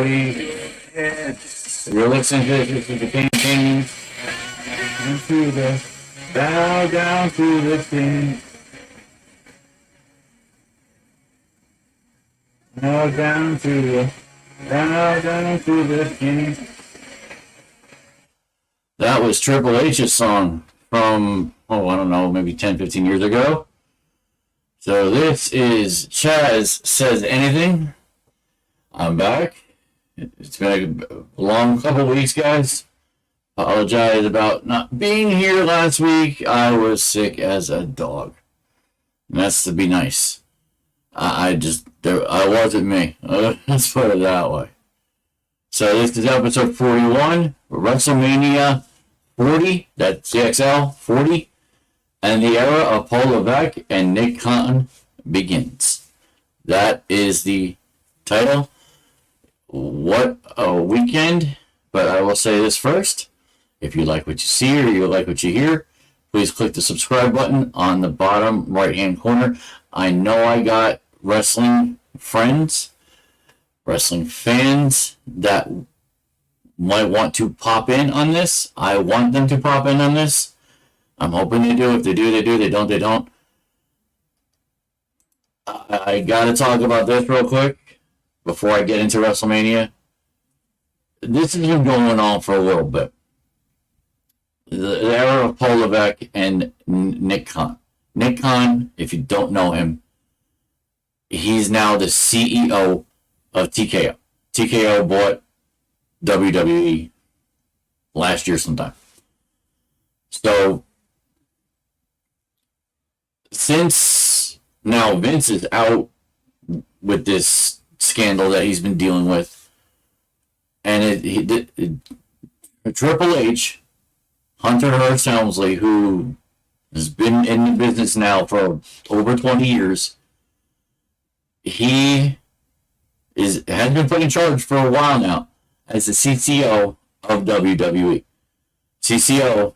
everybody. Yeah. You're listening to this is the King Kings. And to the bow down to the King. Bow down to the King. That was Triple H's song from, I don't know, maybe 10, 15 years ago. So this is Chaz Says Anything. I'm back. It's been a long couple weeks, guys. Apologize about not being here last week. I was sick as a dog. And that's to be nice. I wasn't me. Let's put it that way. So this is episode 41, WrestleMania 40, that's CXL 40, and the era of Paul Levesque and Nick Khan begins. That is the title. What a weekend. But I will say this first. If you like what you see or you like what you hear, please click the subscribe button on the bottom right-hand corner. I know I got wrestling friends, wrestling fans that might want to pop in on this. I want them to pop in on this. I'm hoping they do. If they do, they do. They don't, they don't. I gotta talk about this real quick before I get into WrestleMania. This has been going on for a little bit. The era of Paul Levesque and Nick Khan. Nick Khan, if you don't know him, he's now the CEO of TKO. TKO bought WWE last year sometime. So, since now Vince is out with this scandal that he's been dealing with, and Triple H, Hunter Hearst Helmsley, who has been in the business now for over 20 years, he has been put in charge for a while now as the CCO of WWE. CCO,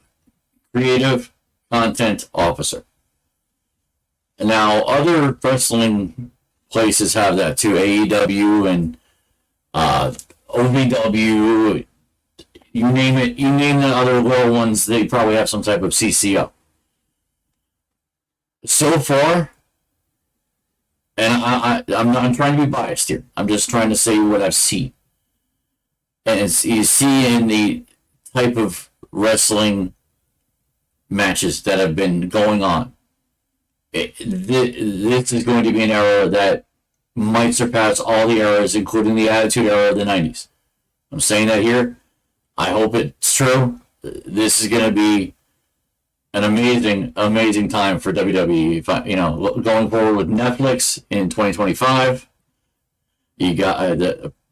Creative Content Officer. And now other wrestling places have that too. AEW and OVW, you name it, you name the other little ones, they probably have some type of CCO. So far, and I'm trying to be biased here. I'm just trying to say what I've seen. And you see in the type of wrestling matches that have been going on, this is going to be an era that might surpass all the eras, including the Attitude Era of the 90s. I'm saying that here. I hope it's true. This is going to be an amazing time for WWE. Going forward with Netflix in 2025, you got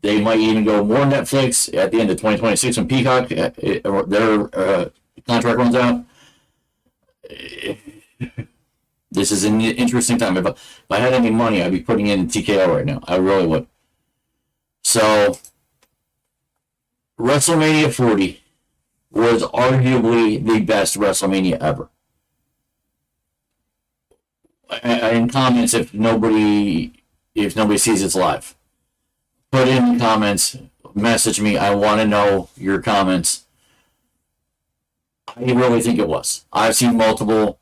they might even go more Netflix at the end of 2026 when Peacock their contract runs out. This is an interesting time. If I had any money, I'd be putting in TKO right now. I really would. So, WrestleMania 40 was arguably the best WrestleMania ever. In comments, if nobody sees it's live, put in the comments, message me. I want to know your comments. I really think it was. I've seen multiple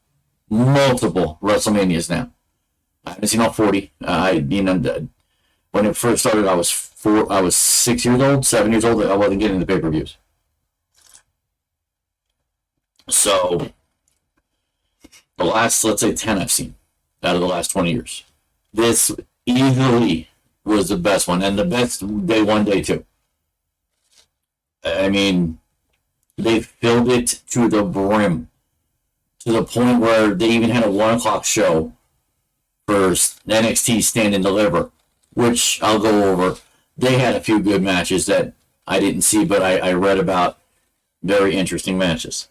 WrestleManias now. I haven't seen all 40. When it first started, I was 6 years old, 7 years old. I wasn't getting the pay-per-views. So, the last, let's say, 10 I've seen out of the last 20 years. This easily was the best one, and the best day one, day two. I mean, they filled it to the brim, to the point where they even had a 1 o'clock show for NXT Stand and Deliver, which I'll go over. They had a few good matches that I didn't see, but I read about. Very interesting matches.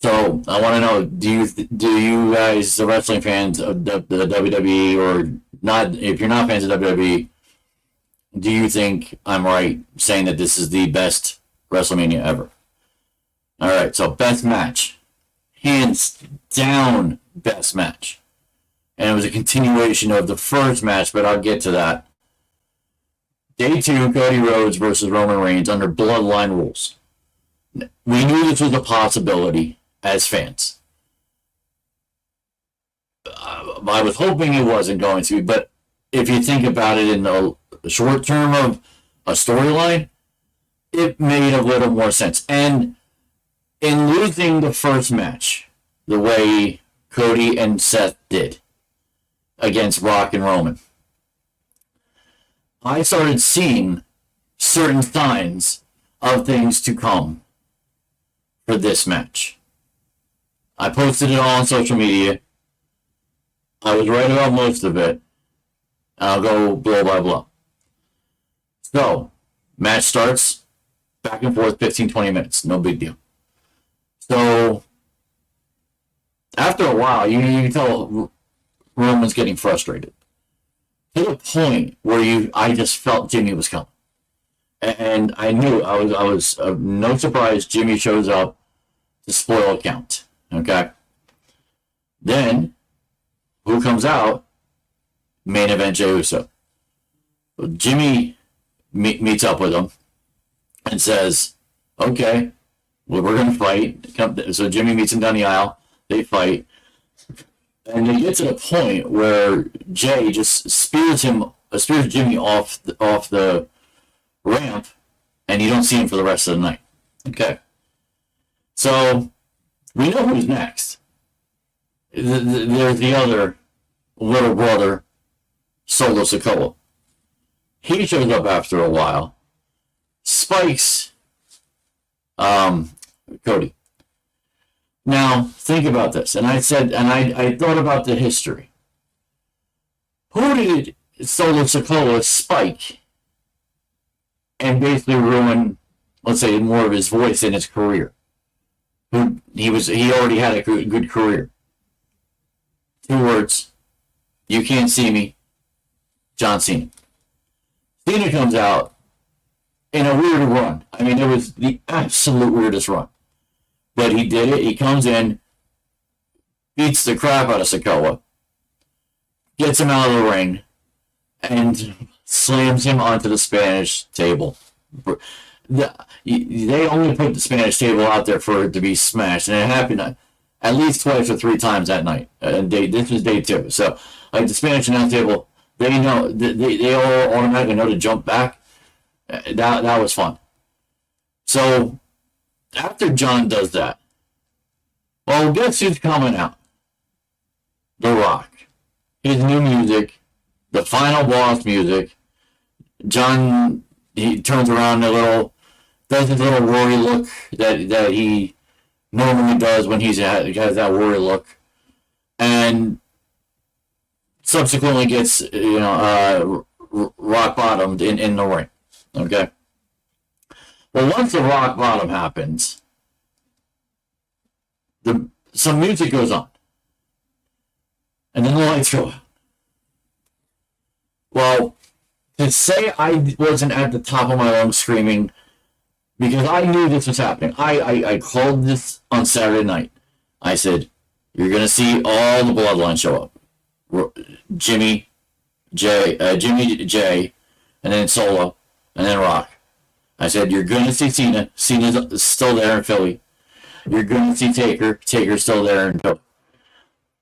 So I want to know: do you guys, the wrestling fans of the WWE, or not? If you're not fans of WWE, do you think I'm right saying that this is the best WrestleMania ever? All right. So best match, hands down, best match, and it was a continuation of the first match, but I'll get to that. Day 2, Cody Rhodes versus Roman Reigns under Bloodline rules. We knew this was a possibility as fans. I was hoping it wasn't going to be, but if you think about it in the short term of a storyline, it made a little more sense. And in losing the first match, the way Cody and Seth did against Rock and Roman, I started seeing certain signs of things to come for this match. I posted it all on social media. I was right about most of it. I'll go blow by blow. So, match starts, back and forth, 15-20 minutes. No big deal. So, after a while, you can tell Roman's getting frustrated. To the point where I just felt Jimmy was coming. And I knew, I was no surprise Jimmy shows up to spoil a count. Okay? Then, who comes out? Main event Jey Uso. Jimmy meets up with him and says, okay, well, we're going to fight. So Jimmy meets him down the aisle. They fight. And they get to the point where Jey just spears Jimmy off the ramp, and you don't see him for the rest of the night. Okay. So we know who's next. There's the other little brother, Solo Sikoa. He shows up after a while, spikes Cody. Now, think about this. And I thought about the history. Who did Solo Sikoa spike and basically ruin, let's say, more of his voice in his career? He already had a good career. 2 words. You can't see me. John Cena. Cena comes out in a weird run. I mean, it was the absolute weirdest run. But he did it. He comes in, beats the crap out of Sikoa, gets him out of the ring, and slams him onto the Spanish table. They only put the Spanish table out there for it to be smashed, and it happened at least 2 or 3 times that night. This was day 2. So, like the Spanish announce table, they know they all automatically know to jump back. That was fun. So, after John does that, well, guess who's coming out? The Rock. His new music, the final boss music. John, he turns around does his little Rory look that he normally does when he has that Rory look, and subsequently gets rock bottomed in the ring. Okay. Well, once the rock bottom happens, some music goes on, and then the lights go out. Well, to say I wasn't at the top of my lungs screaming, because I knew this was happening. I called this on Saturday night. I said, you're going to see all the bloodline show up. Jimmy, Jey, and then Solo, and then Rock. I said, you're going to see Cena. Cena's still there in Philly. You're going to see Taker. Taker's still there in Philly.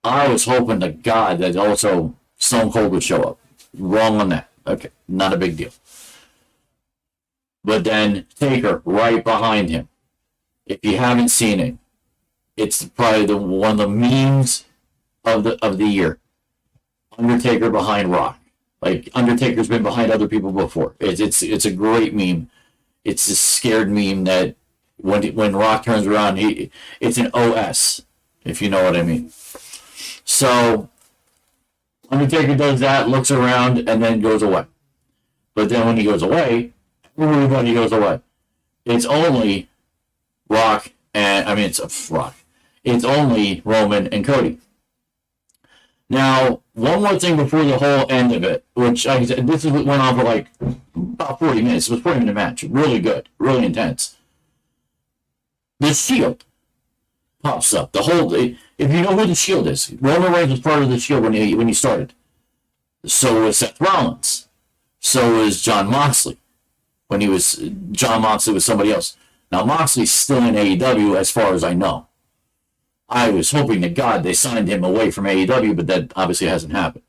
I was hoping to God that also Stone Cold would show up. Wrong on that. Okay, not a big deal. But then Taker right behind him. If you haven't seen it, it's probably one of the memes of the year. Undertaker behind Rock. Like Undertaker's been behind other people before. It's a great meme. It's a scared meme that when Rock turns around, it's an OS, if you know what I mean. So Undertaker does that, looks around, and then goes away. But then when he goes away, everybody goes away. It's only Rock it's Rock. It's only Roman and Cody. Now, one more thing before the whole end of it, which this went on for like about 40 minutes. It was a 40-minute match. Really good. Really intense. The Shield pops up. If you know who the Shield is, Roman Reigns was part of the Shield when he started. So was Seth Rollins. So was John Moxley. John Moxley was somebody else. Now Moxley's still in AEW as far as I know. I was hoping to God they signed him away from AEW, but that obviously hasn't happened.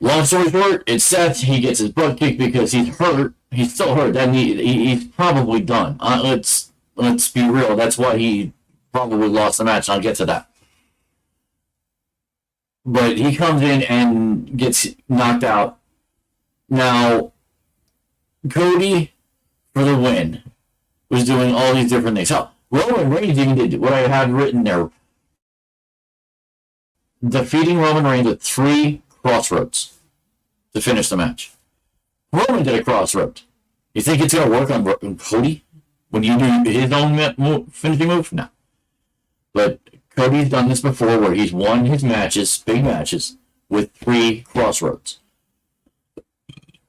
Long story short, it's Seth. He gets his butt kicked because he's hurt. He's still hurt. He's probably done. Let's be real. That's why he probably lost the match. I'll get to that. But he comes in and gets knocked out. Now, Cody, for the win, was doing all these different things. How Roman Reigns even did what I had written there. Defeating Roman Reigns with 3 crossroads to finish the match. Roman did a crossroad. You think it's going to work on Cody when you do his own finishing move? No. But Cody's done this before where he's won his matches, big matches, with 3 crossroads.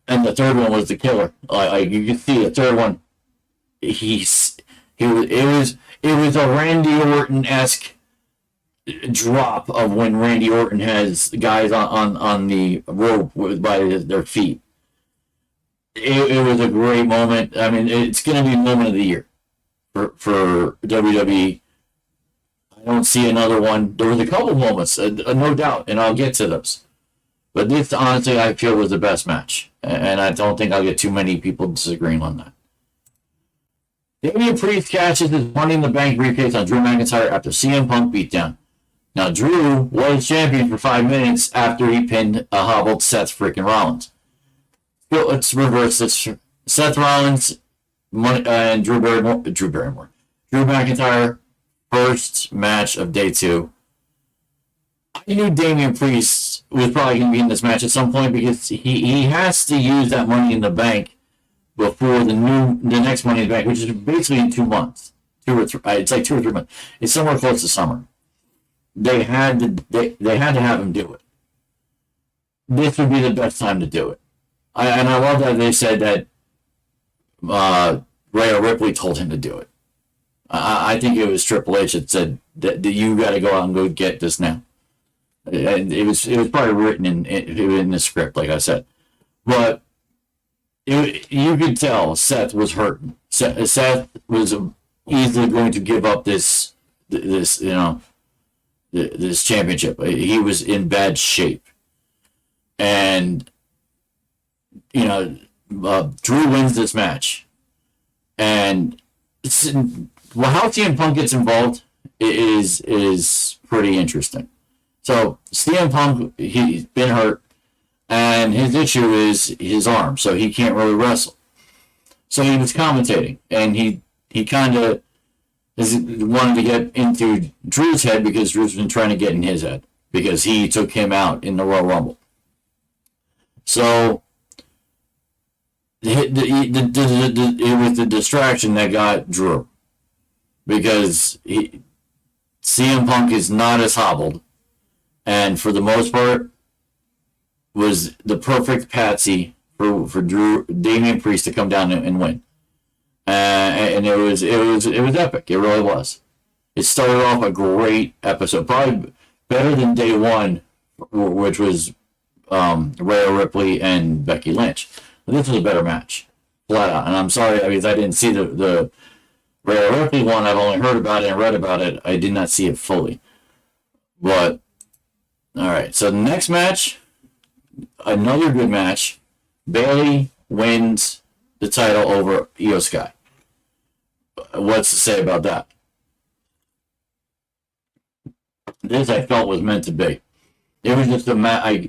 And the third one was the killer. You can see the third one. It was a Randy Orton-esque drop of when Randy Orton has guys on the rope by their feet. It was a great moment. I mean, it's going to be moment of the year for WWE. I don't see another one. There was a couple moments, no doubt, and I'll get to those. But this, honestly, I feel was the best match. And I don't think I'll get too many people disagreeing on that. Damian Priest catches his Money in the Bank briefcase on Drew McIntyre after CM Punk beatdown. Now, Drew was champion for 5 minutes after he pinned a hobbled Seth freaking Rollins. Let's reverse this. Seth Rollins and Drew McIntyre, first match of day 2. I knew Damian Priest was probably going to be in this match at some point because he has to use that Money in the Bank before the next Money in the Bank, which is basically in 2 months. It's like 2 or 3 months. It's somewhere close to summer. They had to have him do it. This would be the best time to do it. And I love that they said that Rhea Ripley told him to do it. I think it was Triple H that said that you got to go out and go get this now. And it was probably written in the script, like I said. But you could tell Seth was hurting. Seth was easily going to give up this championship. He was in bad shape, and Drew wins this match, and how CM Punk gets involved is pretty interesting. So CM Punk, he's been hurt, and his issue is his arm, so he can't really wrestle. So he was commentating, and he kind of wanted to get into Drew's head because Drew's been trying to get in his head because he took him out in the Royal Rumble. So it was the distraction that got Drew because CM Punk is not as hobbled, and for the most part was the perfect patsy for Damian Priest to come down and win. And it was epic. It really was. It started off a great episode, probably better than day 1, which was Rhea Ripley and Becky Lynch. But this was a better match, flat out. And I'm sorry, I didn't see the Rhea Ripley one. I've only heard about it and read about it. I did not see it fully. But all right, so the next match, another good match. Bayley wins the title over Io Sky. What's to say about that? This I felt was meant to be. It was just a match.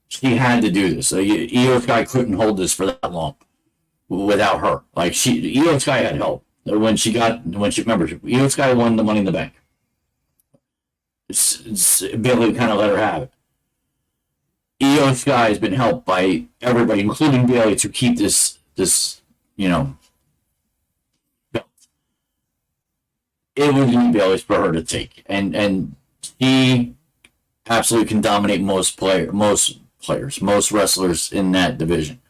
She had to do this. Io Sky couldn't hold this for that long without her. Io Sky had help when she remember Io Sky won the Money in the Bank. Bayley kind of let her have it. Io Sky has been helped by everybody, including Bayley, to keep this belt. It was going to be Bayley's for her to take, and she absolutely can dominate most wrestlers in that division.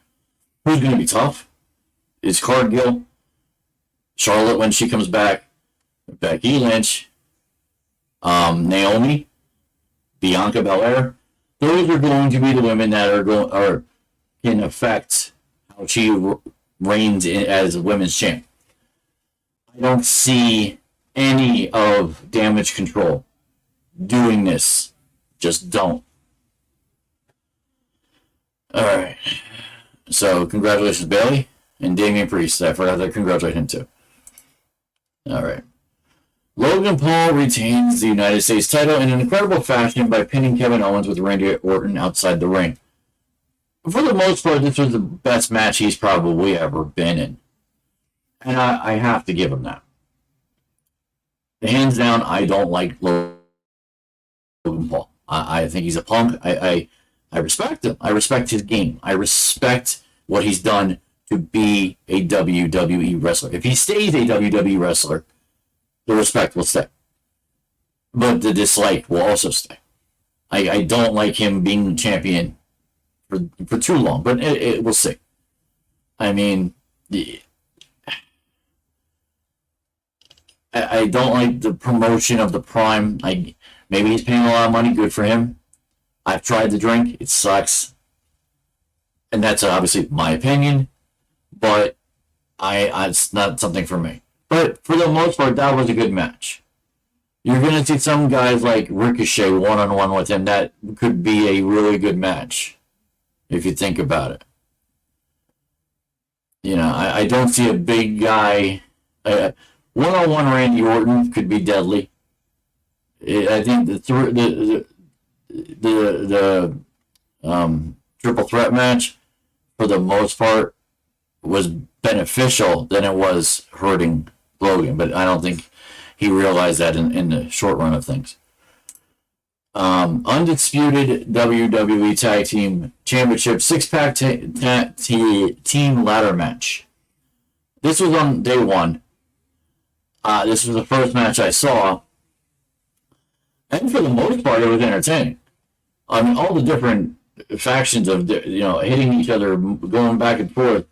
Who's going to be tough? Is Cargill, Charlotte when she comes back, Becky Lynch, Naomi, Bianca Belair. those are going to be the women that are can affect how she reigns as a women's champ. I don't see any of Damage Control doing this. Just don't. All right. So congratulations, Bailey and Damian Priest. I forgot to congratulate him too. All right. Logan Paul retains the United States title in an incredible fashion by pinning Kevin Owens with Randy Orton outside the ring. For the most part, this was the best match he's probably ever been in. And I have to give him that. Hands down, I don't like Logan Paul. I think he's a punk. I respect him. I respect his game. I respect what he's done to be a WWE wrestler. If he stays a WWE wrestler, the respect will stay. But the dislike will also stay. I don't like him being champion for too long, but we'll see. I mean, I don't like the promotion of the Prime. Maybe he's paying a lot of money. Good for him. I've tried the drink. It sucks. And that's obviously my opinion. But it's not something for me. But for the most part, that was a good match. You're going to see some guys like Ricochet one-on-one with him. That could be a really good match, if you think about it. You know, I don't see a big guy. One-on-one Randy Orton could be deadly. I think the triple threat match, for the most part, was beneficial than it was hurting Logan. But I don't think he realized that in the short run of things. Undisputed WWE Tag Team Championship six-pack team ladder match. This was on day one. This was the first match I saw. And for the most part, it was entertaining. I mean, all the different factions of, hitting each other, going back and forth.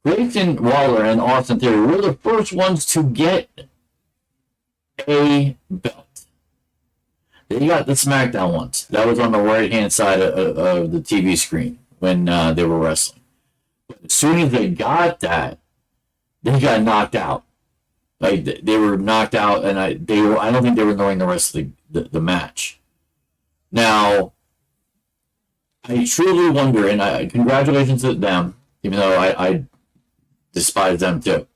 Grayson Waller and Austin Theory were the first ones to get a belt. They got the SmackDown ones. That was on the right-hand side of the TV screen when they were wrestling. But as soon as they got that, they got knocked out. Like, they were knocked out, and I don't think they were knowing the rest of the match. Now, I truly wonder, and congratulations to them, even though I despise them too.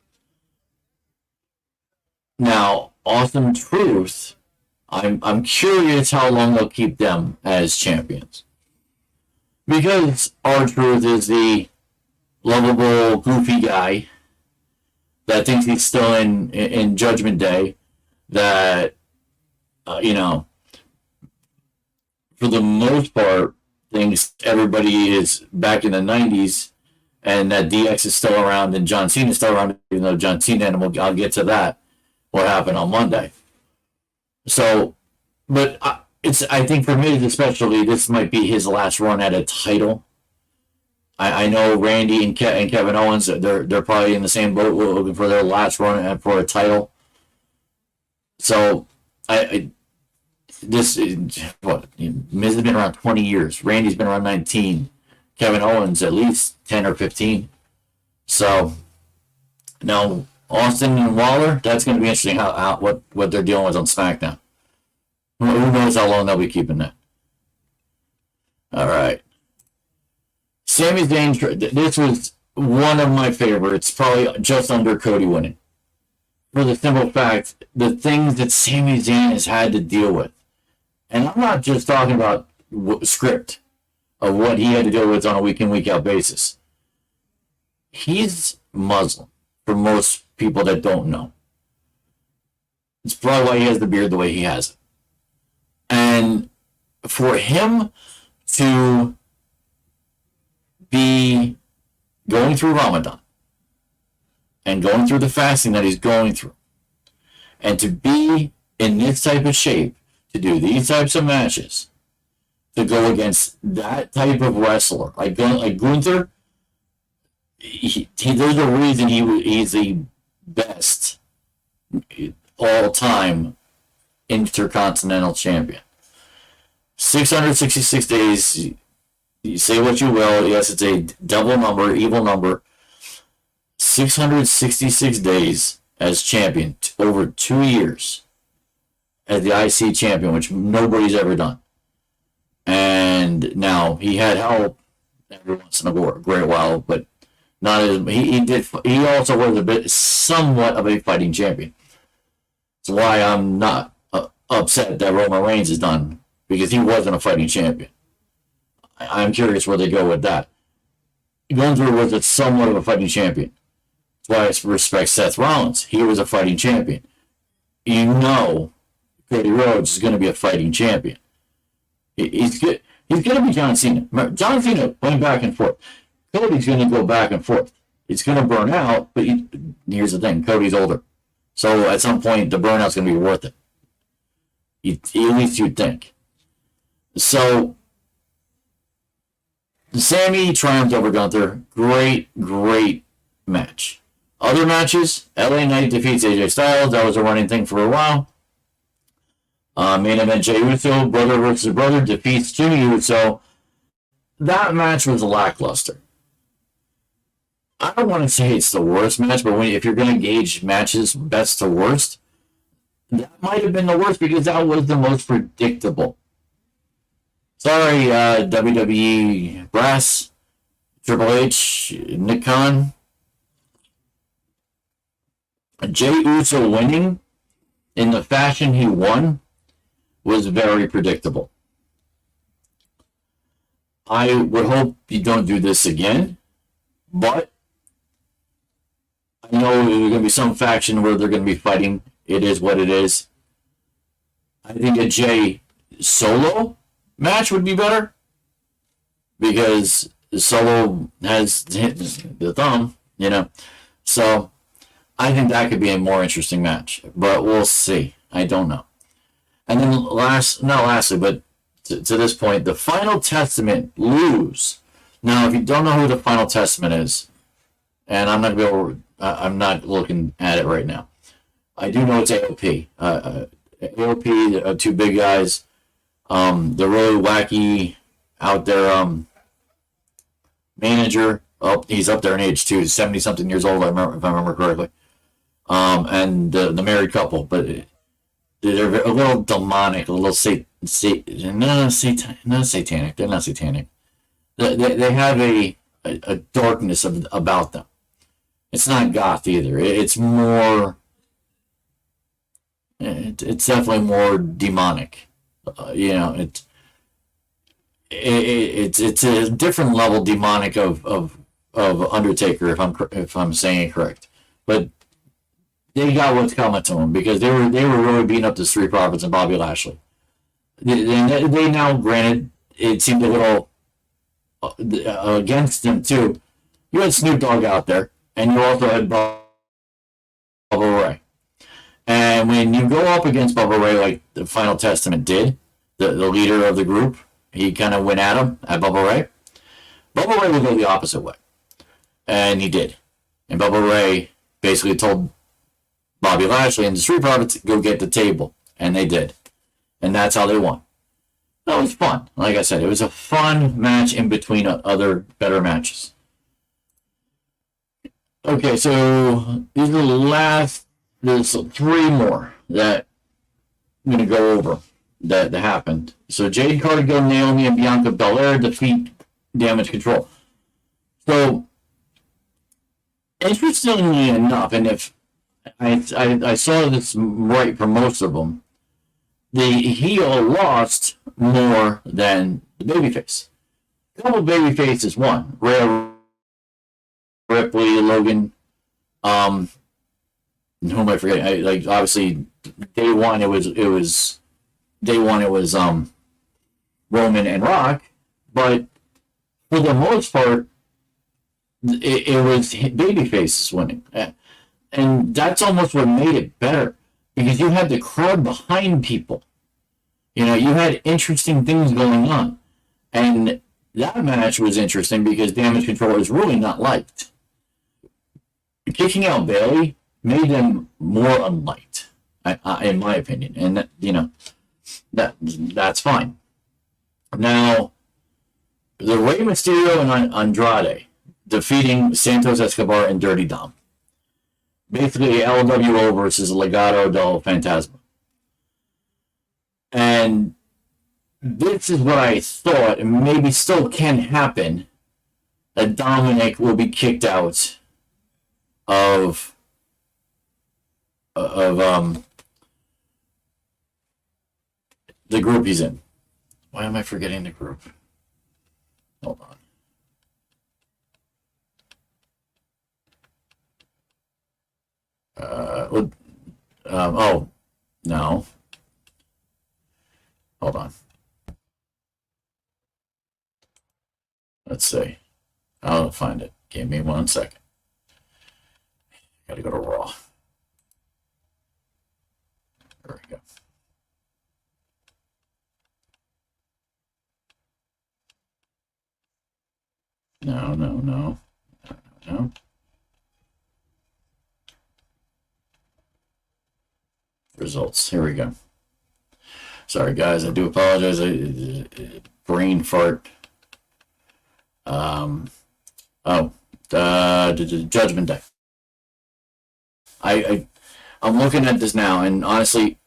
Now, Awesome Truth, I'm curious how long they'll keep them as champions. Because R-Truth is the lovable, goofy guy that thinks he's still in Judgment Day, that, for the most part, thinks everybody is back in the 90s, and that DX is still around and John Cena is still around, even though John Cena, and I'll get to that, what happened on Monday. So, but I think for me especially, this might be his last run at a title. I know Randy and Kevin Owens, they're probably in the same boat looking for their last run for a title. So, Miz has been around 20 years. Randy's been around 19. Kevin Owens at least 10 or 15. So, now Austin and Waller, that's going to be interesting what they're dealing with on SmackDown. Who knows how long they'll be keeping that. All right. Sami Zayn, this was one of my favorites, probably just under Cody winning. For the simple fact, the things that Sami Zayn has had to deal with. And I'm not just talking about script of what he had to deal with on a week in, week out basis. He's Muslim, for most people that don't know. It's probably why he has the beard the way he has it. And for him to be going through Ramadan and going through the fasting that he's going through, and to be in this type of shape, to do these types of matches, to go against that type of wrestler, like Gunther, there's a reason he's the best all-time Intercontinental Champion. 666 days. You say what you will. Yes, it's a devil number, evil number. 666 days as champion, over 2 years as the IC champion, which nobody's ever done. And now he had help every once in a great while, but not as he did. He also was somewhat of a fighting champion. That's why I'm not upset that Roman Reigns is done, because he wasn't a fighting champion. I'm curious where they go with that. Gunther was somewhat of a fighting champion. That's why I respect Seth Rollins. He was a fighting champion. You know, Cody Rhodes is going to be a fighting champion. He's good. He's going to be John Cena. John Cena went back and forth. Cody's going to go back and forth. He's going to burn out, but here's the thing. Cody's older. So at some point, the burnout's going to be worth it. At least you'd think. So, Sammy triumphed over Gunther. Great match. Other matches, LA Knight defeats AJ Styles. That was a running thing for a while. Main event, Jey Uso, brother versus brother, defeats Jimmy Uso. That match was lackluster. I don't want to say it's the worst match, but if you're going to gauge matches best to worst, that might have been the worst because that was the most predictable. Sorry, WWE brass, Triple H, Nick Khan. Jey Uso winning in the fashion he won was very predictable. I would hope you don't do this again, but I know there's going to be some faction where they're going to be fighting. It is what it is. I think a Jey solo match would be better because Solo has the thumb, So I think that could be a more interesting match, but we'll see. I don't know. And then lastly, but to this point, the Final Testament lose. Now, if you don't know who the Final Testament is, and I'm not looking at it right now. I do know it's AOP. AOP, two big guys. They're really wacky out there. Manager, he's up there in age too, 70-something years old, if I remember correctly. And the married couple, but they're a little demonic, a little not satanic. They're not satanic. They have a darkness about them. It's not goth either. It's more. It's definitely more demonic. It's a different level demonic of Undertaker, if I'm saying it correct. But they got what's coming to them because they were really beating up the Street Profits and Bobby Lashley. They now, granted, it seemed a little against them too. You had Snoop Dogg out there, and you also had Bubba Ray. And when you go up against Bubba Ray, like the Final Testament did, the leader of the group, he kind of went at him, at Bubba Ray. Bubba Ray would go the opposite way. And he did. And Bubba Ray basically told Bobby Lashley and the Street Profits, go get the table. And they did. And that's how they won. That was fun. Like I said, it was a fun match in between other better matches. Okay, so these are the last. There's 3 more that I'm going to go over that happened. So Jade Cargill, Naomi, and Bianca Belair defeat Damage Control. So, interestingly enough, and if I saw this right for most of them, the heel lost more than the babyface. A couple babyfaces won. Rhea Ripley, Logan, who am I forgetting? Like obviously, day one it was Roman and Rock, but for the most part, it was babyfaces winning, and that's almost what made it better because you had the crowd behind people. You had interesting things going on, and that match was interesting because Damage Control is really not liked. Kicking out Bayley made them more unliked, in my opinion, and that's fine. Now, the Rey Mysterio and Andrade defeating Santos Escobar and Dirty Dom. Basically, LWO versus Legado del Fantasma. And this is what I thought, and maybe still can happen, that Dominic will be kicked out of the group he's in. Why am I forgetting the group? Hold on. Oh, no. Hold on. Let's see. I'll find it. Give me 1 second. Gotta go to Raw. There we go. No. Results. Here we go. Sorry, guys. I do apologize. Brain fart. Judgment Day. I'm looking at this now, and honestly,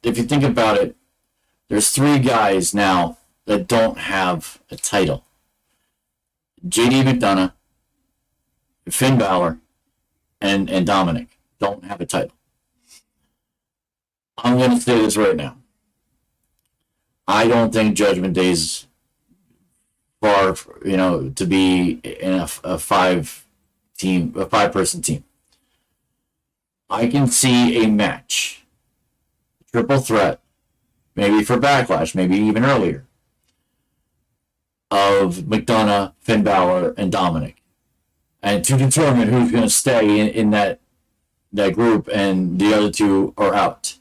if you think about it, there's 3 guys now that don't have a title. JD McDonough, Finn Balor, and Dominic don't have a title. I'm going to say this right now. I don't think Judgment Day's far, to be in a 5-person team. I can see a match, triple threat, maybe for Backlash, maybe even earlier, of McDonough, Finn Balor, and Dominic, and to determine who's going to stay in that group, and the other 2 are out.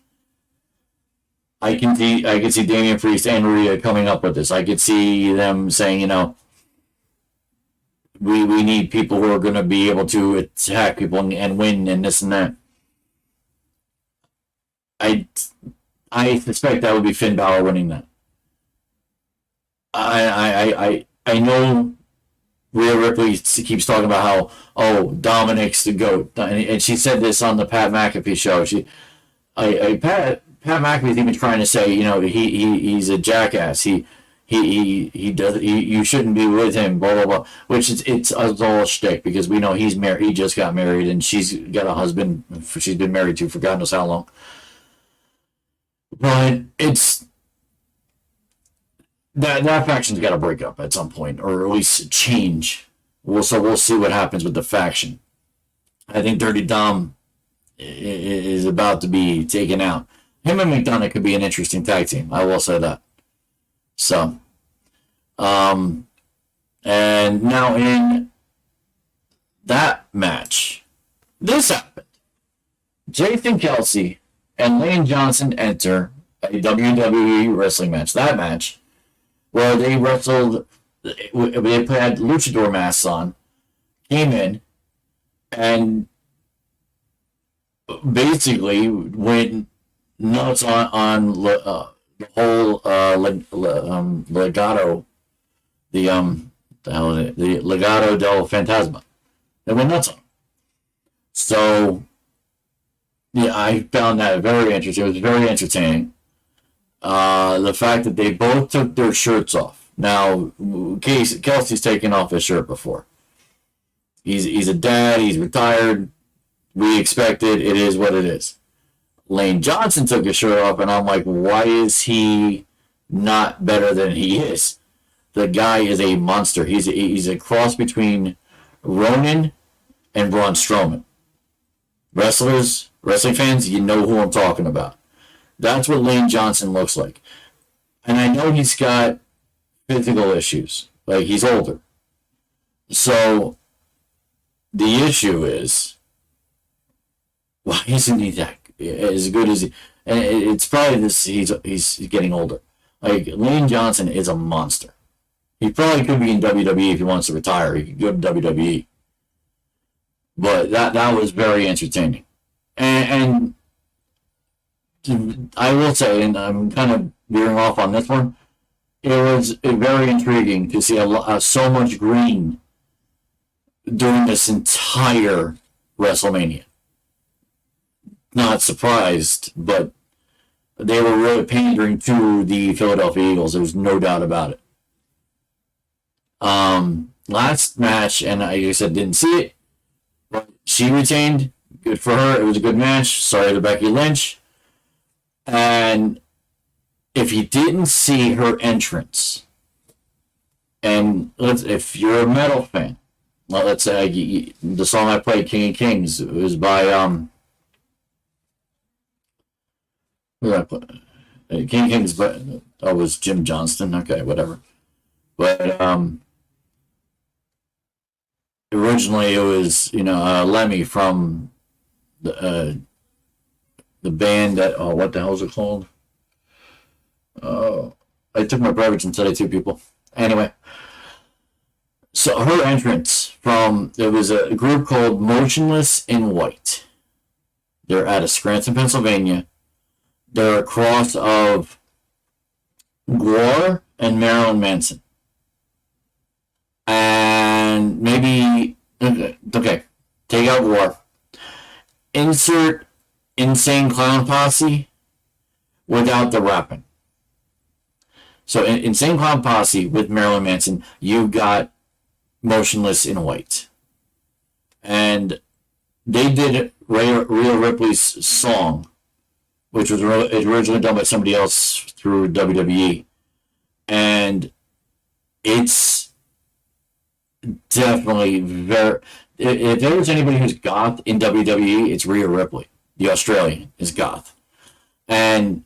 I can see Damian Priest and Rhea coming up with this. I could see them saying, we need people who are going to be able to attack people and win and this and that. I suspect that would be Finn Balor winning that. I know Rhea Ripley keeps talking about how Dominic's the GOAT, and she said this on the Pat McAfee show. Pat McAfee's even trying to say, he's a jackass. He does. You shouldn't be with him. Blah blah blah. Which it's all shtick, because we know he's married. He just got married, and she's got a husband she's been married to for God knows how long. But it's that faction's got to break up at some point, or at least change. We'll see what happens with the faction. I think Dirty Dom is about to be taken out. Him and McDonough could be an interesting tag team. I will say that. So, and now in that match, this happened. Jason Kelsey and Lane Johnson enter a WWE wrestling match. That match, where they wrestled, they had luchador masks on, came in, and basically went nuts on the whole Legado, the Legado del Fantasma. They went nuts on him. So, yeah, I found that very interesting. It was very entertaining. The fact that they both took their shirts off. Now, Kelsey's taken off his shirt before. He's a dad. He's retired. We expect it. It is what it is. Lane Johnson took his shirt off, and I'm like, why is he not better than he is? The guy is a monster. He's a cross between Ronin and Braun Strowman. Wrestling fans, you know who I'm talking about. That's what Lane Johnson looks like. And I know he's got physical issues. Like, he's older. So, the issue is, why isn't he that as good as he? And it's probably this. He's getting older. Like, Lane Johnson is a monster. He probably could be in WWE if he wants to retire. He could go to WWE. But that was very entertaining. And I will say, and I'm kind of veering off on this one, it was very intriguing to see so much green during this entire WrestleMania. Not surprised, but they were really pandering to the Philadelphia Eagles. There was no doubt about it. Last match, and like I said, didn't see it, but she retained. Good for her. It was a good match. Sorry to Becky Lynch. And if you didn't see her entrance, and if you're a metal fan, well, let's say the song I played, King of Kings, it was by who did I put? King of Kings, but that was Jim Johnston. Okay, whatever. But originally it was Lemmy from the band that what the hell is it called? I took my beverage today too, people. Anyway, so her entrance there was a group called Motionless in White. They're out of Scranton, Pennsylvania. They're a cross of Gore and Marilyn Manson. And maybe, okay, take out Gore. Insert Insane Clown Posse without the rapping. So Insane Clown Posse with Marilyn Manson, you got Motionless in White. And they did Rhea Ripley's song, which was originally done by somebody else through WWE. And it's definitely very... If there was anybody who's goth in WWE, it's Rhea Ripley. The Australian is goth. And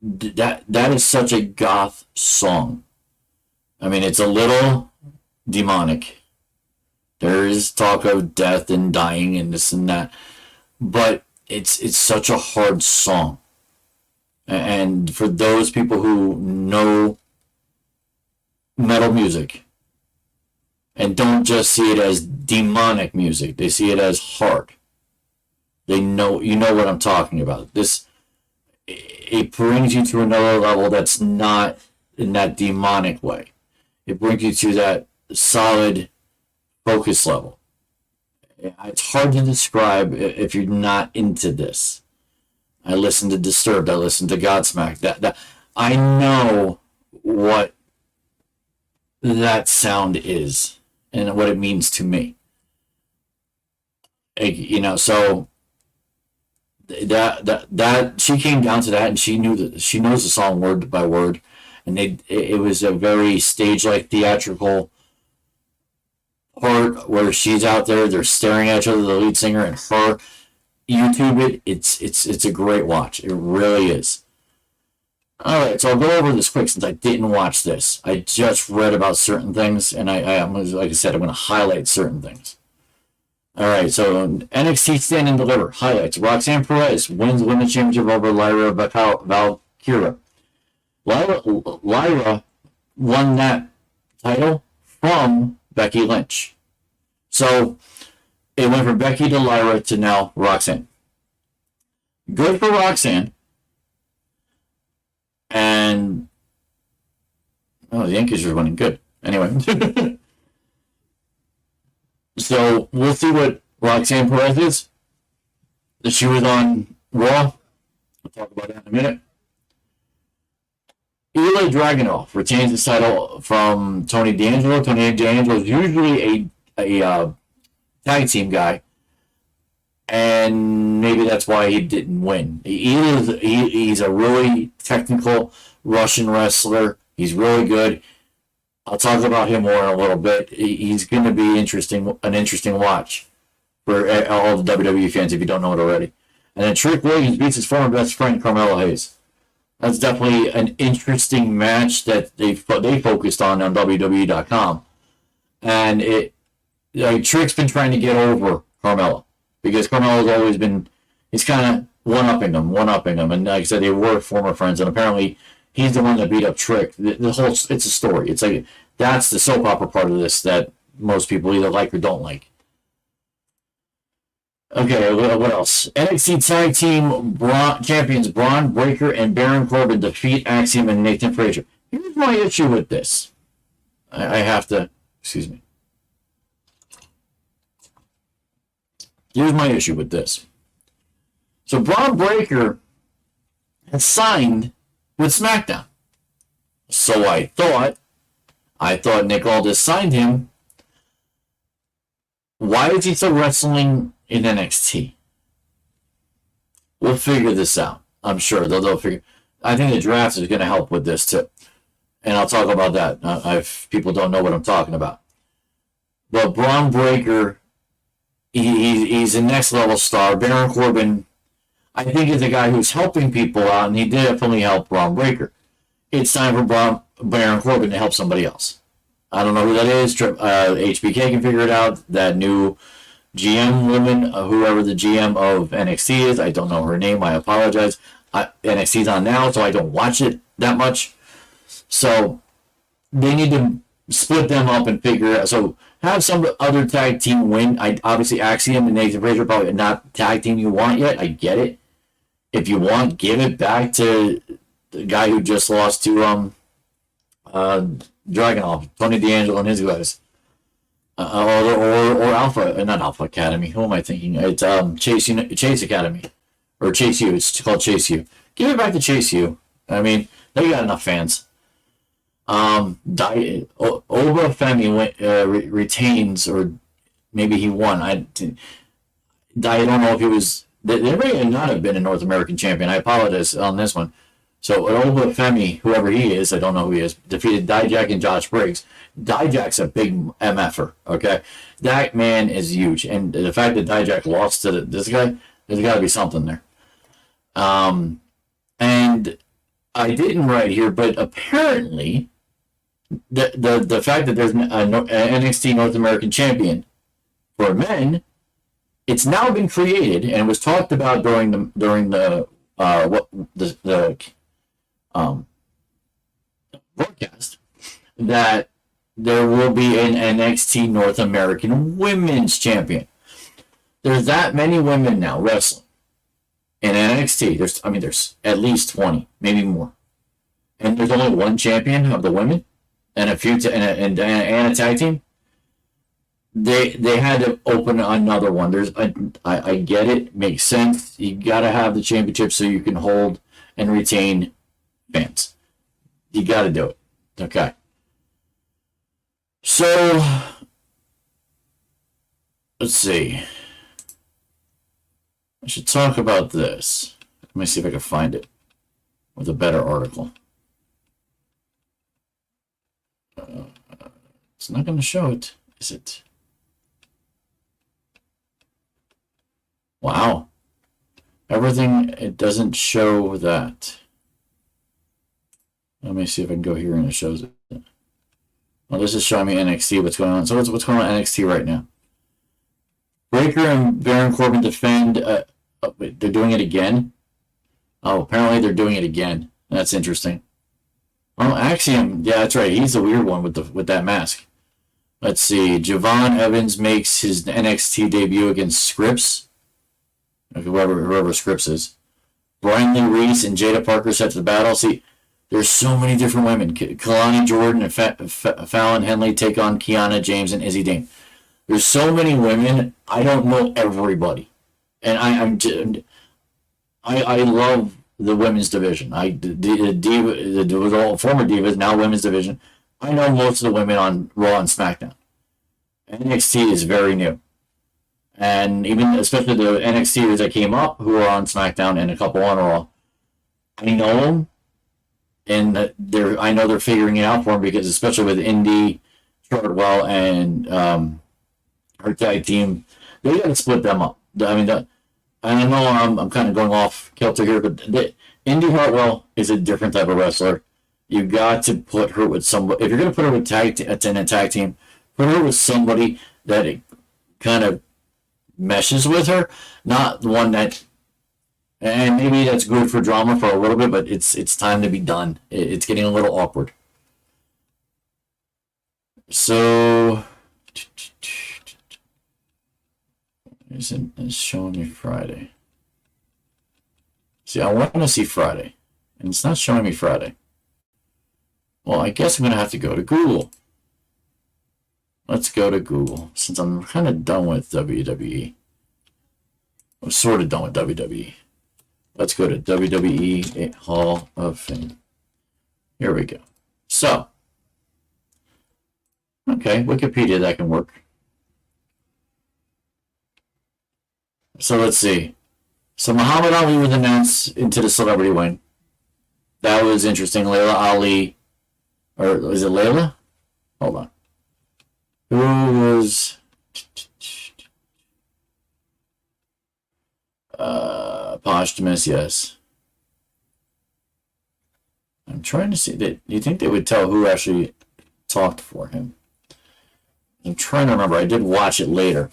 that is such a goth song. I mean, it's a little demonic. There is talk of death and dying and this and that. But it's such a hard song. And for those people who know metal music and don't just see it as demonic music, they see it as hard. They know, you know what I'm talking about. It brings you to another level that's not in that demonic way. It brings you to that solid focus level. It's hard to describe if you're not into this. I listen to Disturbed. I listen to Godsmack. That I know what that sound is and what it means to me. So that she came down to that, and she knows the song word by word, and it was a very stage-like theatrical part where she's out there, they're staring at each other, the lead singer and her. YouTube it's a great watch. It really is. Alright, so I'll go over this quick since I didn't watch this. I just read about certain things, and I'm like I said, I'm going to highlight certain things. Alright, so NXT Stand and Deliver highlights. Roxanne Perez wins the Women's Championship over Lyra Valkyria. Lyra won that title from Becky Lynch. So it went from Becky to Lyra to now Roxanne. Good for Roxanne. And the Yankees are winning. Good. Anyway. So we'll see what Roxanne Perez is. She was on Raw. We'll talk about that in a minute. Ilya Dragunov retains his title from Tony D'Angelo. Tony D'Angelo is usually a tag team guy, and maybe that's why he didn't win. He's a really technical Russian wrestler. He's really good. I'll talk about him more in a little bit. He's going to be an interesting watch for all the WWE fans if you don't know it already. And then Trick Williams beats his former best friend Carmelo Hayes. That's definitely an interesting match that they focused on WWE.com. And Trick's been trying to get over Carmelo because Carmelo's always been, he's kind of one-upping him. And like I said, they were former friends, and apparently he's the one that beat up Trick. It's a story. It's like, that's the soap opera part of this that most people either like or don't like. Okay, what else? NXT Tag Team Champions Braun Breaker and Baron Corbin defeat Axiom and Nathan Frazier. Here's my issue with this. I have to, excuse me. Here's my issue with this. So Braun Breaker has signed with SmackDown. So I thought Nick Aldis signed him. Why is he still wrestling in NXT? We'll figure this out. I'm sure they'll figure. I think the draft is going to help with this too, and I'll talk about that if people don't know what I'm talking about. But Braun Breaker, he's a next level star. Baron Corbin, I think, is a guy who's helping people out, and he definitely helped Braun Breaker. It's time for Baron Corbin to help somebody else. I don't know who that is. HBK can figure it out. That new GM woman, whoever the GM of NXT is, I don't know her name. I apologize. NXT's on now, so I don't watch it that much. So they need to split them up and figure it out. So have some other tag team win. Obviously, Axiom and Nathan Frazier probably not tag team you want yet. I get it. If you want, give it back to the guy who just lost to Dragunov, Tony D'Angelo and his guys. Or Alpha, not Alpha Academy. Who am I thinking? It's Chase Academy. Or Chase U. It's called Chase U. Give it back to Chase U. I mean, they got enough fans. Oba Femi retains, or maybe he won. I don't know if he was. They may not have been a North American champion. I apologize on this one. So Oba Femi, whoever he is, I don't know who he is, defeated Dijak and Josh Briggs. Dijak's a big MFer, okay? That man is huge. And the fact that Dijak lost to this guy, there's got to be something there. And I didn't write here, but apparently the fact that there's an NXT North American champion for men, it's now been created and was talked about during the broadcast that there will be an NXT North American Women's Champion. There's that many women now wrestling in NXT. There's at least 20, maybe more, and there's only one champion of the women and a few and a tag team. They had to open another one. I get it, makes sense. You got to have the championship so you can hold and retain fans. You got to do it. Okay. So, let's see. I should talk about this. Let me see if I can find it with a better article. It's not going to show it, is it? Wow. Everything, it doesn't show that. Let me see if I can go here and it shows it. Well, this is showing me NXT, what's going on. So what's going on in NXT right now? Breaker and Baron Corbin defend. Wait, they're doing it again? Oh, apparently they're doing it again. That's interesting. Oh, Axiom. Yeah, that's right. He's the weird one with that mask. Let's see. Javon Evans makes his NXT debut against Scripps. Whoever Scripps is. Brian Lee Reese and Jada Parker set to the battle. See, there's so many different women. Kalani Jordan and Fallon Henley take on Kiana James and Izzy Dane. There's so many women. I don't know everybody, and I love the women's division. The former Divas, now women's division. I know most of the women on Raw and SmackDown. NXT is very new, and even especially the NXTers that came up who are on SmackDown and a couple on Raw. I know them. And I know they're figuring it out for him because, especially with Indy, Chartwell, and her tag team, they got to split them up. I mean, I know I'm kind of going off kilter here, but Indy Hartwell is a different type of wrestler. You got to put her with somebody. If you're going to put her with in a tag team, put her with somebody that it kind of meshes with her, not one that. And maybe that's good for drama for a little bit, but it's time to be done. It's getting a little awkward. So, It's showing me Friday. See, I want to see Friday, and it's not showing me Friday. Well, I guess I'm going to have to go to Google. Let's go to Google, since I'm kind of done with WWE. I'm sort of done with WWE. Let's go to WWE Hall of Fame. Here we go. So, okay, Wikipedia, that can work. So let's see. So Muhammad Ali was announced into the celebrity wing. That was interesting. Layla Ali, or was it Layla? Hold on. Who was posthumous? Yes. I'm trying to see that. You think they would tell who actually talked for him? I'm trying to remember. I did watch it later.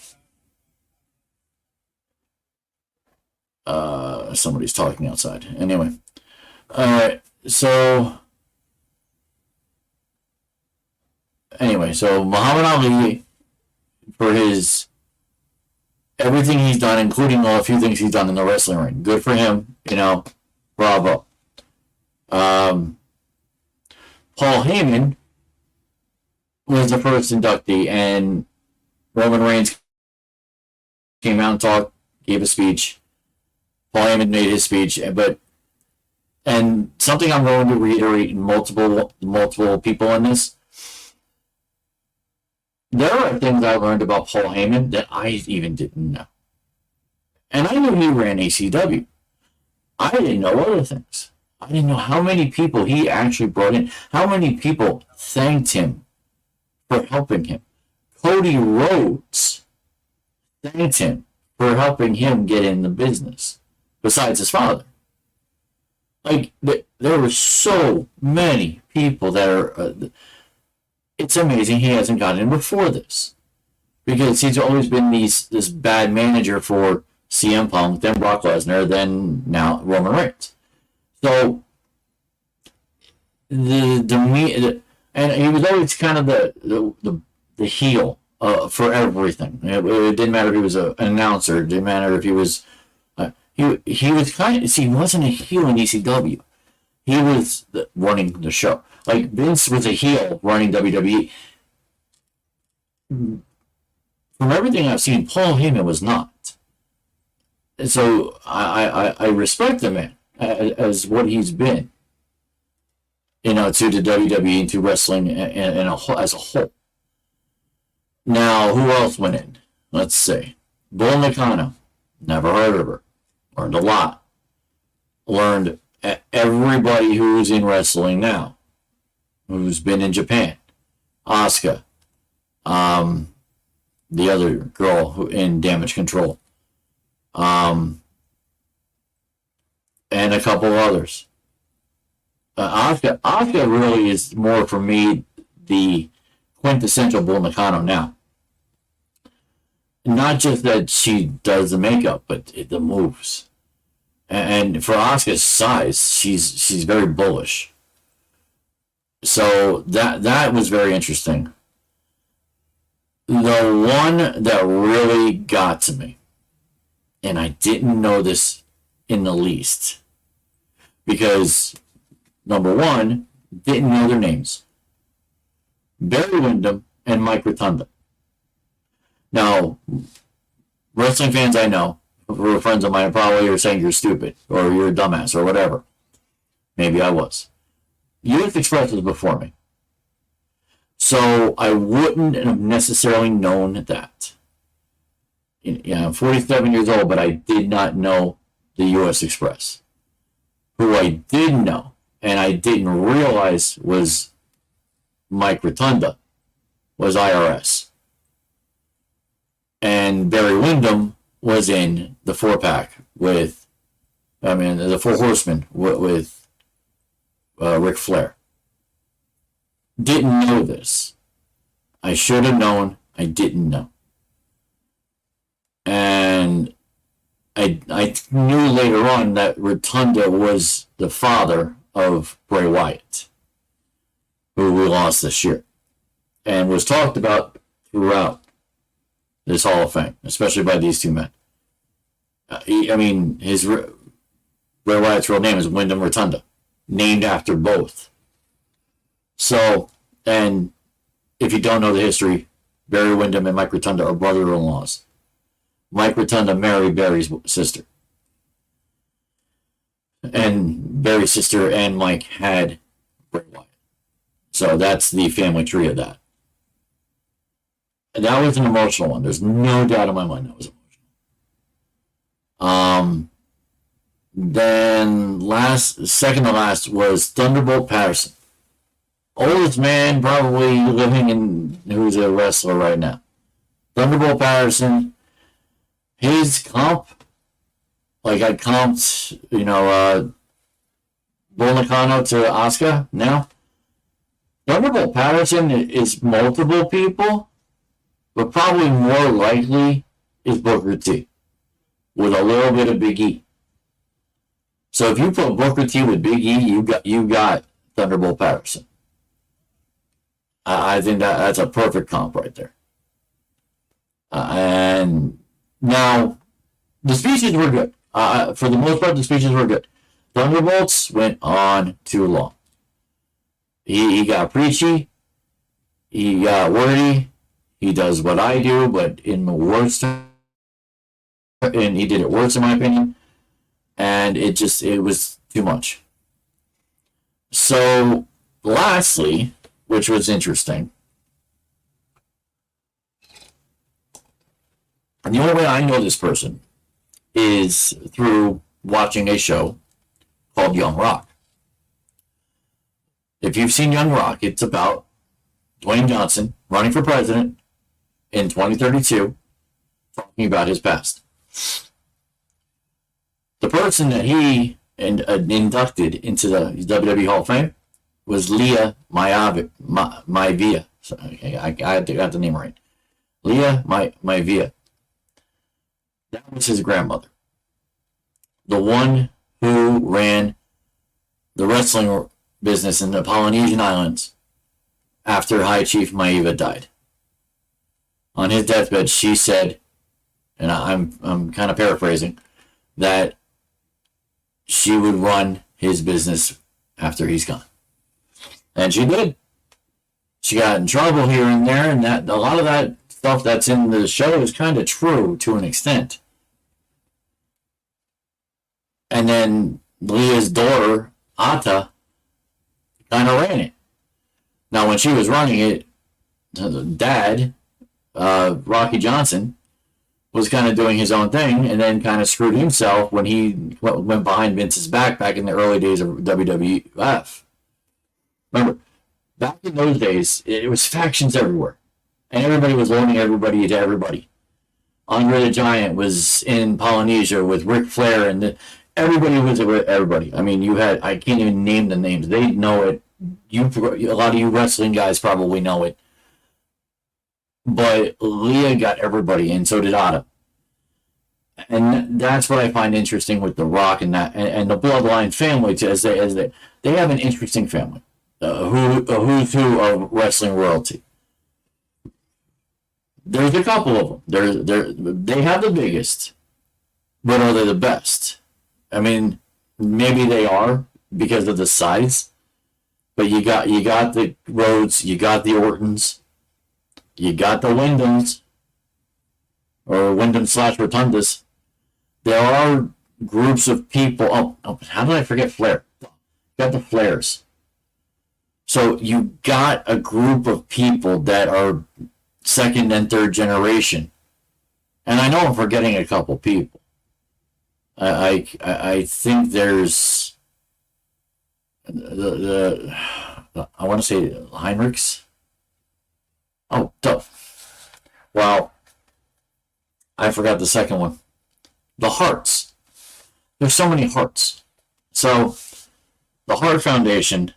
Somebody's talking outside. Anyway. Alright, so Muhammad Ali, for his everything he's done, including a few things he's done in the wrestling ring, good for him, bravo. Paul Heyman was the first inductee, and Roman Reigns came out and talked, gave a speech. Paul Heyman made his speech, and something I'm going to reiterate in multiple people in this. There are things I learned about Paul Heyman that I even didn't know. And I knew he ran ACW. I didn't know other things. I didn't know how many people he actually brought in, how many people thanked him for helping him. Cody Rhodes thanked him for helping him get in the business, besides his father. Like, there were so many people that are... it's amazing he hasn't gotten in before this. Because he's always been this bad manager for CM Punk, then Brock Lesnar, then now Roman Reigns. So, and he was always kind of the heel for everything. It didn't matter if he was an announcer. It didn't matter if he was... He was kind of... See, he wasn't a heel in ECW. He was running the show. Like, Vince was a heel running WWE. From everything I've seen, Paul Heyman was not. And so I respect the man as what he's been, to the WWE and to wrestling as a whole. Now, who else went in? Let's see. Bull Nakano. Never heard of her. Learned a lot. Learned everybody who's in wrestling now, who's been in Japan. Asuka. The other girl who in Damage Control. And a couple others. Asuka really is more, for me, the quintessential Bull Nakano now. Not just that she does the makeup, but the moves. And for Asuka's size, she's very bullish. So that was very interesting. The one that really got to me, and I didn't know this in the least, because, number one, didn't know their names. Barry Windham and Mike Rotunda. Now, wrestling fans I know, who are friends of mine, probably are saying you're stupid, or you're a dumbass, or whatever. Maybe I was. Youth Express was before me. So I wouldn't have necessarily known that. I'm 47 years old, but I did not know the U.S. Express. Who I did know, and I didn't realize was Mike Rotunda, was IRS. And Barry Windham was in the 4-pack the 4 Horsemen with Ric Flair. Didn't know this. I should have known. I didn't know. And I knew later on that Rotunda was the father of Bray Wyatt, who we lost this year, and was talked about throughout. this Hall of Fame, especially by these two men. His Ray Wyatt's real name is Wyndham Rotunda, named after both. So, and if you don't know the history, Barry Windham and Mike Rotunda are brother-in-laws. Mike Rotunda married Barry's sister. And Barry's sister and Mike had Bray Wyatt. So that's the family tree of that. And that was an emotional one. There's no doubt in my mind that was emotional. Then second to last was Thunderbolt Patterson. Oldest man probably living in who's a wrestler right now. Thunderbolt Patterson, his comp, like I comped, Bull Nakano to Asuka now. Thunderbolt Patterson is multiple people, but probably more likely is Booker T with a little bit of Big E. So if you put Booker T with Big E, you got Thunderbolt Patterson. I think that's a perfect comp right there. And now, the speeches were good. For the most part, the speeches were good. Thunderbolts went on too long. He got preachy. He got wordy. He does what I do, but in the worst. And he did it worse, in my opinion. And it was too much. So, lastly, which was interesting, and the only way I know this person is through watching a show called Young Rock. If you've seen Young Rock, it's about Dwayne Johnson running for president in 2032, talking about his past. The person that he inducted into the WWE Hall of Fame was Leah Maivia. I got the name right. Leah Maivia. That was his grandmother. The one who ran the wrestling business in the Polynesian Islands after High Chief Maeva died. On his deathbed, she said, and I'm kind of paraphrasing, that she would run his business after he's gone. And she did. She got in trouble here and there, and that a lot of that stuff that's in the show is kind of true to an extent. And then Leah's daughter, Ata, kind of ran it. Now, when she was running it, Dad, Rocky Johnson, was kind of doing his own thing and then kind of screwed himself when he went behind Vince's back in the early days of WWF. Remember, back in those days, it was factions everywhere. And everybody was loaning everybody to everybody. Andre the Giant was in Polynesia with Ric Flair, and everybody was with everybody. I mean, I can't even name the names. They know it. A lot of you wrestling guys probably know it. But Leah got everybody, and so did Ata. And that's what I find interesting with The Rock and the Bloodline family, too, as they have an interesting family. Who's who of wrestling royalty. There's a couple of them. They have the biggest, but are they the best? I mean, maybe they are because of the size, but you got the Rhodes, you got the Ortons, you got the Wyndhams, or Wyndham/Rotundas. There are groups of people. Oh, how did I forget Flair? You got the Flairs. So you got a group of people that are second and third generation. And I know I'm forgetting a couple people. I think there's I want to say Heinrichs. Oh, well, I forgot the second one. The Hearts. There's so many Hearts. So the Hart Foundation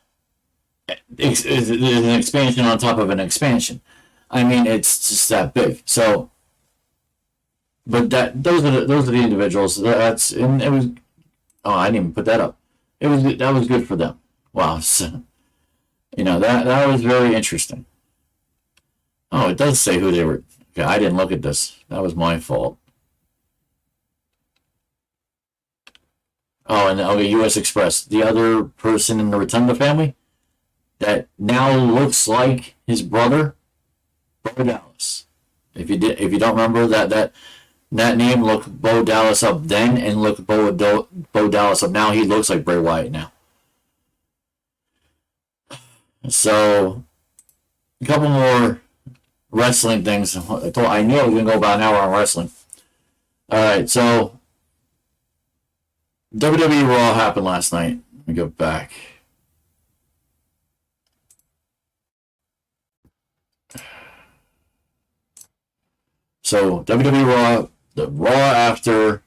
is an expansion on top of an expansion. I mean, it's just that big. So, but those are the individuals. And it was. Oh, I didn't even put that up. That was good for them. Wow. So, that was very interesting. Oh, it does say who they were Okay, I didn't look at this. That was my fault. Oh, and okay, U.S. Express, the other person in the Rotunda family that now looks like his brother, Bo Dallas. If you don't remember that name, look Bo Dallas up then, and look Bo Dallas up now. He looks like Bray Wyatt now. So, a couple more wrestling things. I knew I was gonna go about an hour on wrestling. All right, so WWE Raw happened last night. Let me go back. So WWE Raw, the Raw after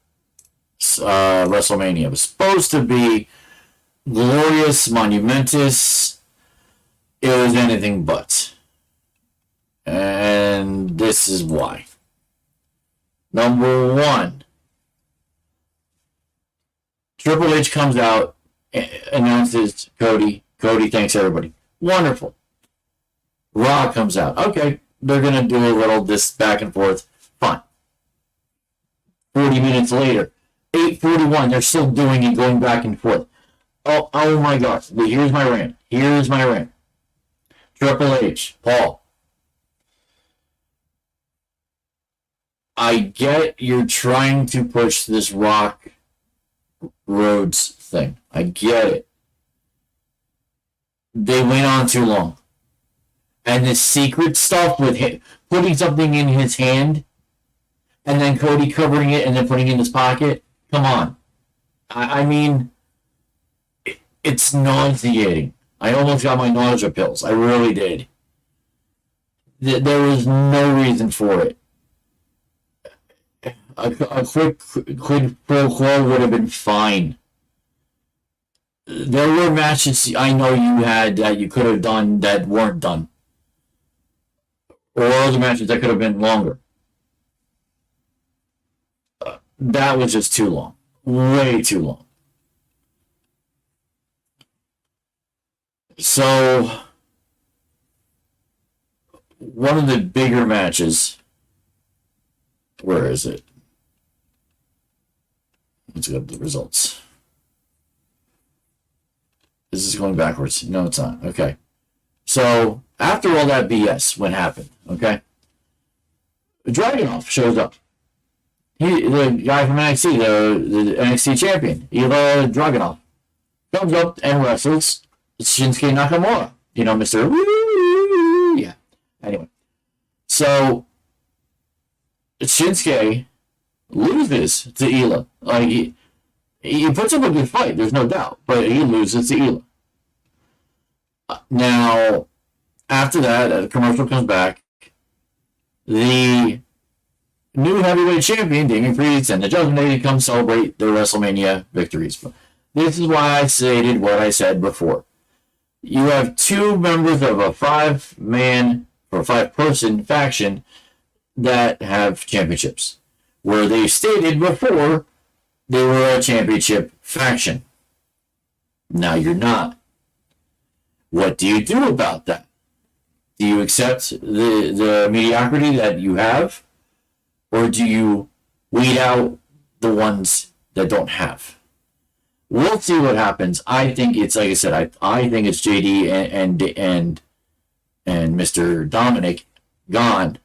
WrestleMania was supposed to be glorious, monumentous. It was anything but. And this is why. Number one, Triple H comes out, announces Cody. Cody thanks everybody. Wonderful. Raw comes out. Okay, they're going to do a little this back and forth. Fine. 40 minutes later, 8:41, they're still doing it, going back and forth. Oh my God. Here's my rant. Triple H, Paul. I get you're trying to push this Rock Rhodes thing. I get it. They went on too long. And the secret stuff with him, putting something in his hand, and then Cody covering it and then putting it in his pocket. Come on. I mean, it's nauseating. I almost got my nausea pills. I really did. There was no reason for it. A quick quid pro quo would have been fine. There were matches I know you had that you could have done that weren't done. Or other matches that could have been longer. That was just too long. Way too long. So, one of the bigger matches, where is it? Let's go to the results. This is going backwards. No, it's not. Okay. So, after all that BS, what happened? Okay. Dragunov shows up. The guy from NXT, the NXT champion, Ilya Dragunov, comes up and wrestles Shinsuke Nakamura. You know, Mr. Yeah. Anyway. So, Shinsuke loses to Ilya. Like, he puts up a good fight, there's no doubt, but he loses to Ilya. Now, after that, a commercial comes back. The new heavyweight champion, Damian Priest, and the Judgment Day come celebrate their WrestleMania victories. This is why I stated what I said before. You have two members of a five-person faction that have championships, where they stated before they were a championship faction. Now you're not. What do you do about that? Do you accept the mediocrity that you have? Or do you weed out the ones that don't have? We'll see what happens. I think it's, like I said, I think it's JD and Mr. Dominic gone.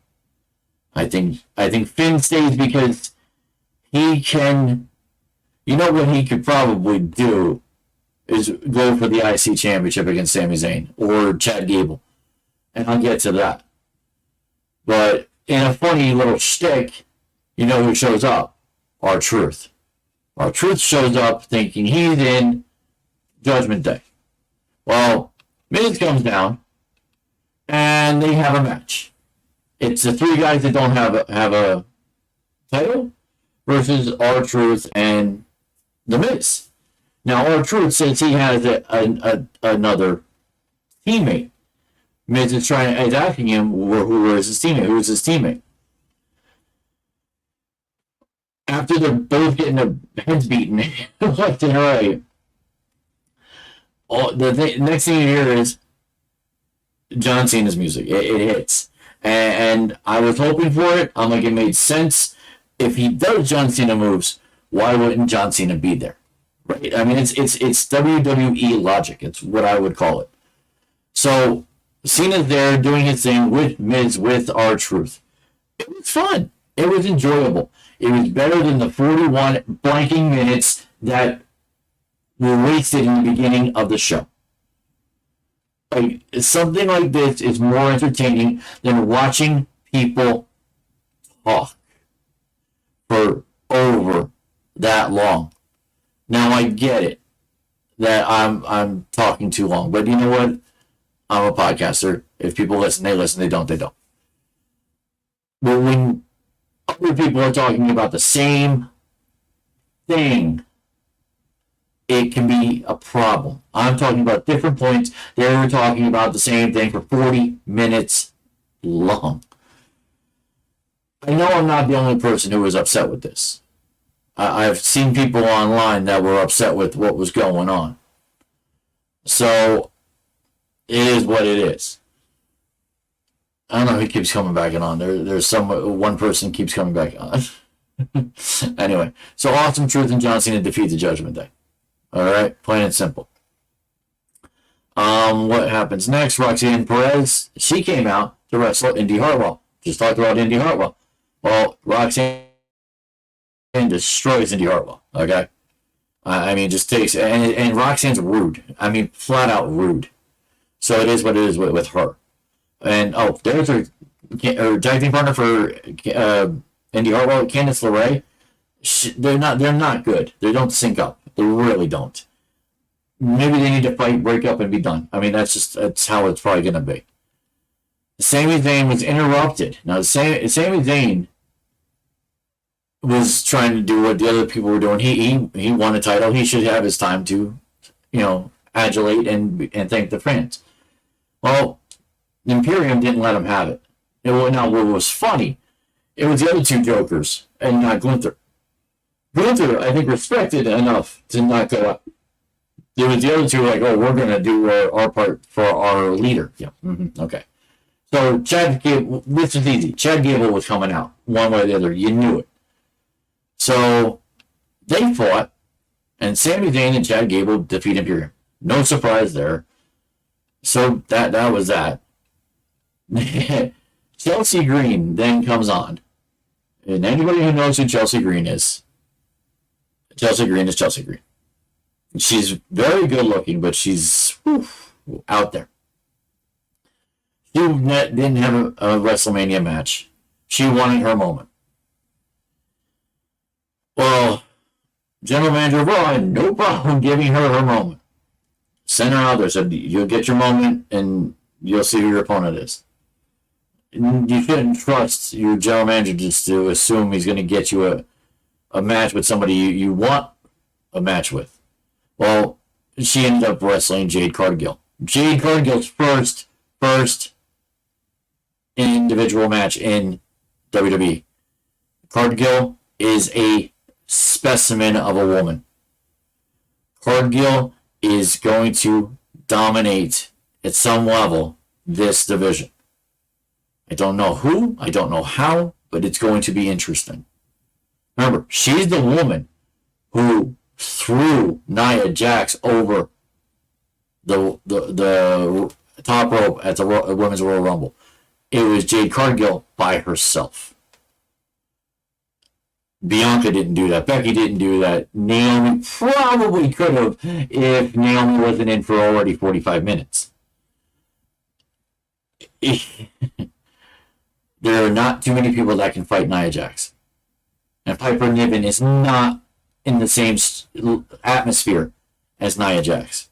I think Finn stays because he can. You know what he could probably do is go for the IC championship against Sami Zayn or Chad Gable, and I'll get to that. But in a funny little shtick, you know who shows up? R-Truth. R-Truth shows up thinking he's in Judgment Day. Well, Miz comes down, and they have a match. It's the three guys that don't have a title versus R-Truth and The Miz. Now, R-Truth says he has another teammate. Miz is asking him who is his teammate. Who is his teammate? After they're both getting their heads beaten left and right, the next thing you hear is John Cena's music. It hits. And I was hoping for it. I'm like, it made sense. If he does John Cena moves, why wouldn't John Cena be there? Right? I mean, it's WWE logic. It's what I would call it. So Cena's there doing his thing with Miz with R-Truth. It was fun. It was enjoyable. It was better than the 41 blanking minutes that were wasted in the beginning of the show. Like, something like this is more entertaining than watching people talk for over that long. Now I get it that I'm talking too long, but you know what? I'm a podcaster. If people listen, they listen. They don't, they don't. But when other people are talking about the same thing, it can be a problem. I'm talking about different points. They were talking about the same thing for 40 minutes long. I know I'm not the only person who was upset with this. I've seen people online that were upset with what was going on. So, it is what it is. I don't know who keeps coming back on. There's one person keeps coming back on. Anyway, so Awesome Truth and John Cena defeat the Judgment Day. Alright, plain and simple. What happens next? Roxanne Perez, she came out to wrestle Indy Hartwell. Just talked about Indy Hartwell. Well, Roxanne destroys Indy Hartwell, okay? I mean, just takes, and Roxanne's rude. I mean, flat out rude. So it is what it is with her. And, there's her tag team partner for Indy Hartwell, Candice LeRae. They're not good. They don't sync up. They really don't. Maybe they need to fight, break up, and be done. I mean, that's how it's probably going to be. Sami Zayn was interrupted. Now, Sami Zayn was trying to do what the other people were doing. He won a title. He should have his time to, adulate and thank the fans. Well, Imperium didn't let him have it. Now, what was funny, it was the other two jokers and not Gunther. Gunther, I think, respected enough to not go up. There was the other two like, we're going to do our part for our leader. Yeah, okay. So Chad Gable, this is easy. Chad Gable was coming out one way or the other. You knew it. So they fought, and Sami Zayn and Chad Gable defeat Imperium. No surprise there. So that was that. Chelsea Green then comes on. And anybody who knows who Chelsea Green is Chelsea Green. She's very good looking, but she's out there. She didn't have a WrestleMania match. She wanted her moment. Well, General Manager Raw had no problem giving her moment. Sent her out there, said, you'll get your moment, and you'll see who your opponent is. You shouldn't trust your general manager just to assume he's going to get you a match with somebody you want a match with. Well, she ended up wrestling Jade Cargill. Jade Cargill's first individual match in WWE. Cargill is a specimen of a woman. Cargill is going to dominate at some level this division. I don't know who, I don't know how, but it's going to be interesting. Remember, she's the woman who threw Nia Jax over the top rope at the Women's Royal Rumble. It was Jade Cargill by herself. Bianca didn't do that. Becky didn't do that. Naomi probably could have if Naomi wasn't in for already 45 minutes. There are not too many people that can fight Nia Jax. And Piper Niven is not in the same atmosphere as Nia Jax.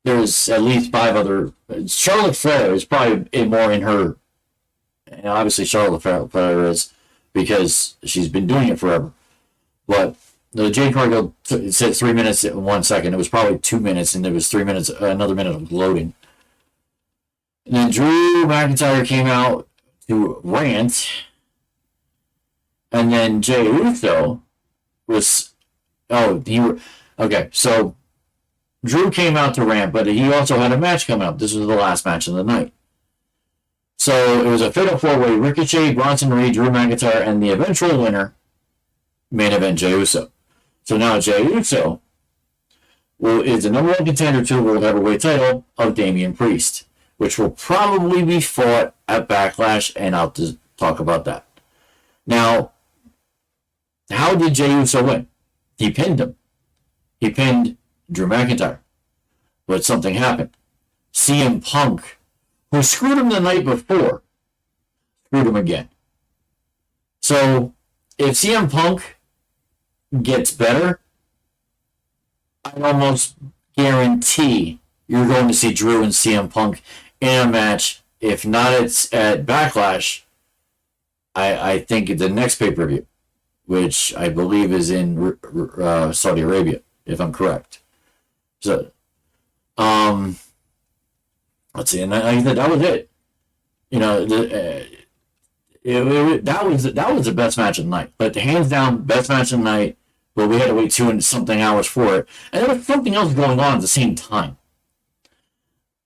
There's at least 5 other. Charlotte Flair is probably more in her. And obviously, Charlotte Flair is because she's been doing it forever. But the Jade Cargill said 3 minutes in 1 second. It was probably 2 minutes, and there was 3 minutes, another minute of loading. And then Drew McIntyre came out to rant. And then Jey Uso was, okay, so Drew came out to rant, but he also had a match coming up. This was the last match of the night. So it was a fatal four-way: Ricochet, Bronson Reed, Drew McIntyre, and the eventual winner, main event, Jey Uso. So now Jey Uso is the number one contender to the World Heavyweight title of Damian Priest, which will probably be fought at Backlash, and I'll just talk about that. Now, how did Jey Uso win? He pinned him. He pinned Drew McIntyre. But something happened. CM Punk, who screwed him the night before, screwed him again. So, if CM Punk gets better, I almost guarantee you're going to see Drew and CM Punk in a match. If not, it's at Backlash. I think the next pay-per-view, which I believe is in Saudi Arabia, if I'm correct. So, let's see, and that was it. You know, that was the best match of the night. But hands down, best match of the night. But we had to wait 2 and something hours for it, and there was something else going on at the same time.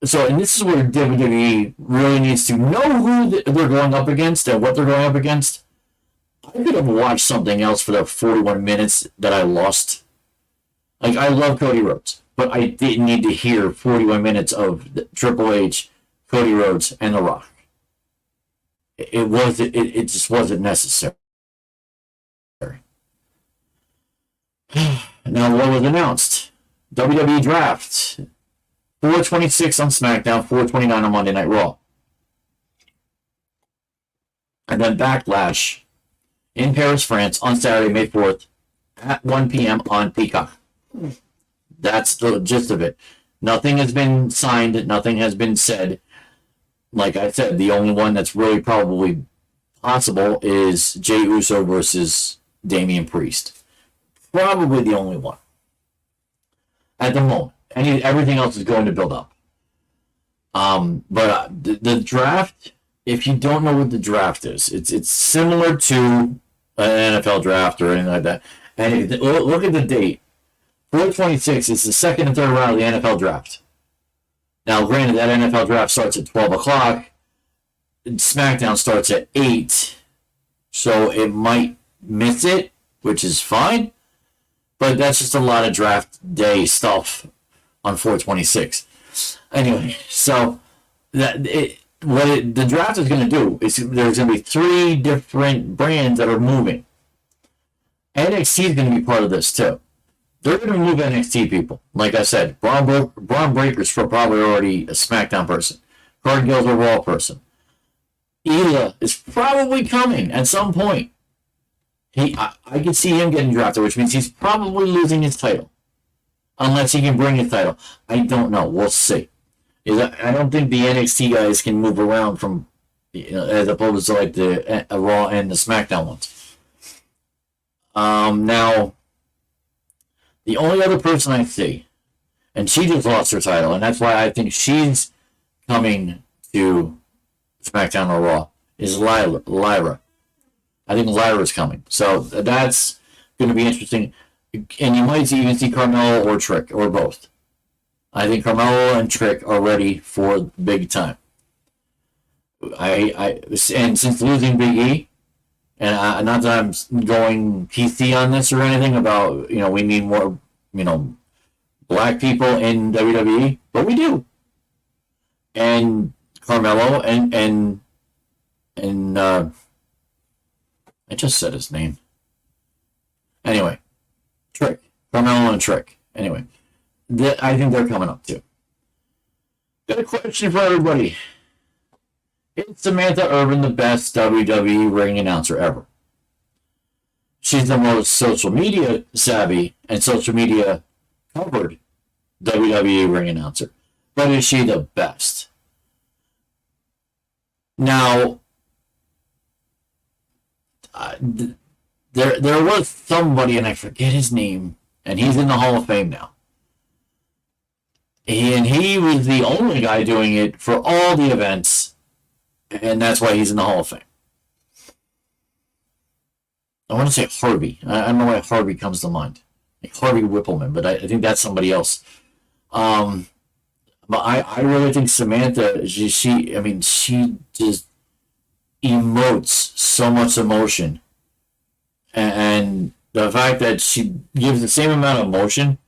So, and this is where WWE really needs to know who they're going up against and what they're going up against. I could have watched something else for the 41 minutes that I lost. Like, I love Cody Rhodes, but I didn't need to hear 41 minutes of Triple H, Cody Rhodes, and The Rock. It just wasn't necessary. Now, what was announced? WWE Draft. 426 on SmackDown, 429 on Monday Night Raw. And then Backlash in Paris, France on Saturday, May 4th at 1 p.m. on Peacock. That's the gist of it. Nothing has been signed. Nothing has been said. Like I said, the only one that's really probably possible is Jey Uso versus Damian Priest. Probably the only one at the moment. Everything else is going to build up. But the draft, if you don't know what the draft is, it's similar to an NFL draft or anything like that. And look at the date. 426 is the second and third round of the NFL draft. Now, granted, that NFL draft starts at 12 o'clock. SmackDown starts at 8. So it might miss it, which is fine. But that's just a lot of draft day stuff on 426. Anyway, so the draft is going to do is there's going to be 3 different brands that are moving. NXT is going to be part of this too. They're going to move NXT people. Like I said, Braun Breaker's probably already a SmackDown person. Cargill's a Raw person. Ela is probably coming at some point. I could see him getting drafted, which means he's probably losing his title. Unless he can bring his title. I don't know. We'll see. I don't think the NXT guys can move around from, as opposed to like the Raw and the SmackDown ones. Now, the only other person I see, and she just lost her title, and that's why I think she's coming to SmackDown or Raw, is Lyra. I think Lyra's coming. So that's going to be interesting. And you might even see Carmelo or Trick, or both. I think Carmelo and Trick are ready for big time. And since losing Big E, and not that I'm going PC on this or anything about, we need more, black people in WWE, but we do. And Carmelo and I just said his name. Anyway, Trick. Carmelo and Trick. Anyway, I think they're coming up too. Got a question for everybody. Is Samantha Irvin the best WWE ring announcer ever? She's the most social media savvy and social media covered WWE ring announcer. But is she the best? Now, there was somebody, and I forget his name, and he's in the Hall of Fame now. And he was the only guy doing it for all the events, and that's why he's in the Hall of Fame. I want to say Harvey. I don't know why Harvey comes to mind. Like Harvey Whippleman, but I think that's somebody else. But I really think Samantha, I mean, she just emotes so much emotion. And the fact that she gives the same amount of emotion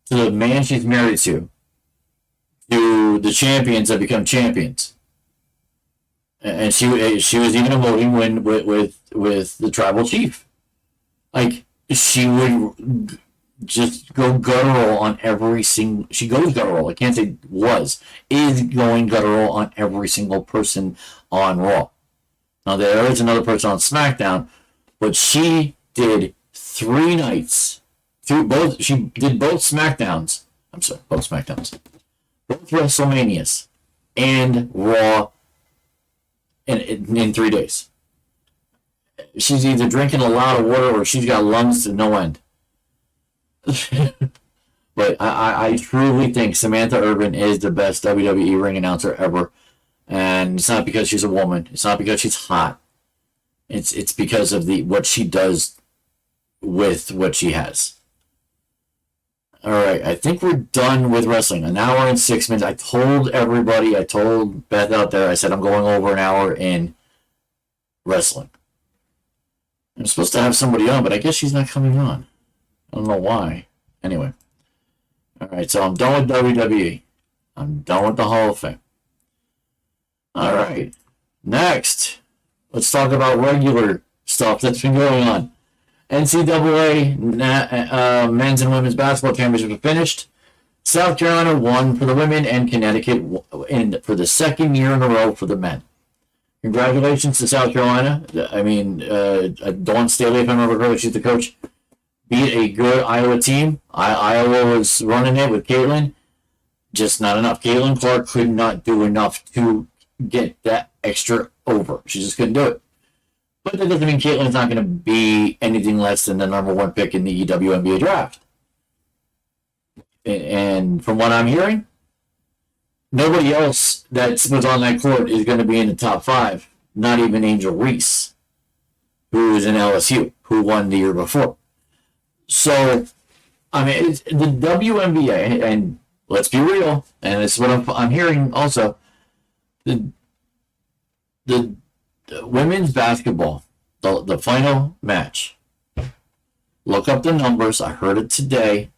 to the man she's married to the champions that become champions. And she was even emoting when with the tribal chief. Like, she would just go guttural on every single. She goes guttural. I can't say is going guttural on every single person on Raw. Now there is another person on SmackDown, but she did 3 nights through both. She did both SmackDowns. I'm sorry, both SmackDowns, both WrestleManias, and Raw in 3 days. She's either drinking a lot of water or she's got lungs to no end. But I truly think Samantha Urban is the best WWE ring announcer ever. And it's not because she's a woman. It's not because she's hot. It's because of what she does with what she has. All right, I think we're done with wrestling. An hour and 6 minutes. I told Beth out there, I said I'm going over an hour in wrestling. I'm supposed to have somebody on, but I guess she's not coming on. I don't know why. Anyway. All right, so I'm done with WWE. I'm done with the Hall of Fame. All right. Next, let's talk about regular stuff that's been going on. NCAA men's and women's basketball championships are finished. South Carolina won for the women and Connecticut for the second year in a row for the men. Congratulations to South Carolina. I mean, Dawn Staley, if I remember correctly, she's the coach, beat a good Iowa team. Iowa was running it with Caitlin. Just not enough. Caitlin Clark could not do enough to get that extra over. She just couldn't do it. But that doesn't mean Caitlin's not going to be anything less than the number 1 pick in the WNBA draft. And from what I'm hearing, nobody else that was on that court is going to be in the top 5. Not even Angel Reese, who was in LSU, who won the year before. So, I mean, it's the WNBA, and let's be real, and it's what I'm hearing also. The women's basketball, the final match. Look up the numbers. I heard it today.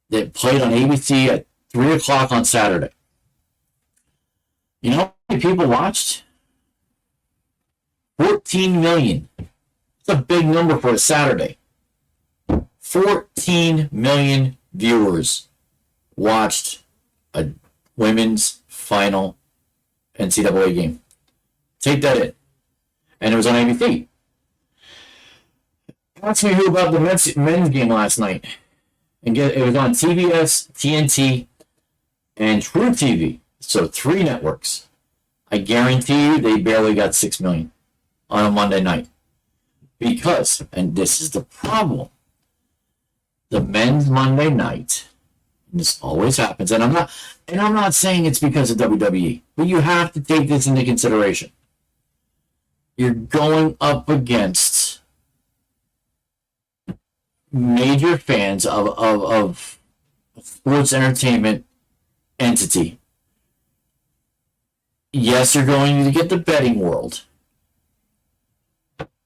They played on ABC at 3 o'clock on Saturday. You know how many people watched? 14 million. It's a big number for a Saturday. 14 million viewers watched a women's final NCAA game. Take that in. And it was on ABC. Ask me who about the men's game last night. And it was on TBS, TNT, and True TV. So 3 networks. I guarantee you they barely got 6 million on a Monday night. Because, and this is the problem, the men's Monday night, and this always happens, and I'm not saying it's because of WWE, but you have to take this into consideration. You're going up against major fans of sports entertainment entity. Yes, you're going to get the betting world.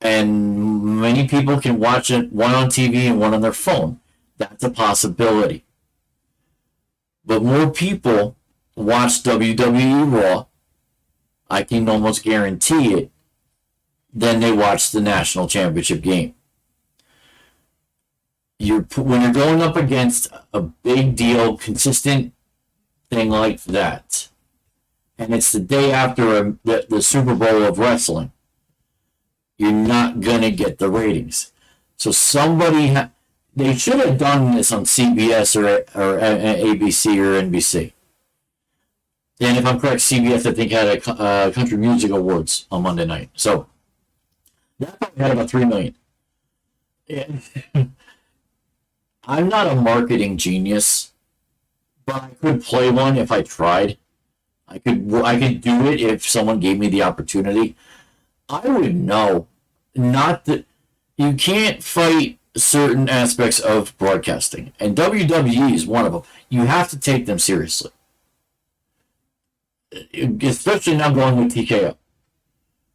And many people can watch it, one on TV and one on their phone. That's a possibility. But more people watch WWE Raw, I can almost guarantee it, than they watch the national championship game. When you're going up against a big deal, consistent thing like that, and it's the day after the Super Bowl of wrestling, you're not going to get the ratings. So they should have done this on CBS or ABC or NBC. And if I'm correct, CBS, I think, had a Country Music Awards on Monday night. So that probably had about 3 million. Yeah. I'm not a marketing genius, but I could play one if I tried. I could do it if someone gave me the opportunity. I would know. Not that you can't fight certain aspects of broadcasting, and WWE is one of them. You have to take them seriously. especially now going with TKO,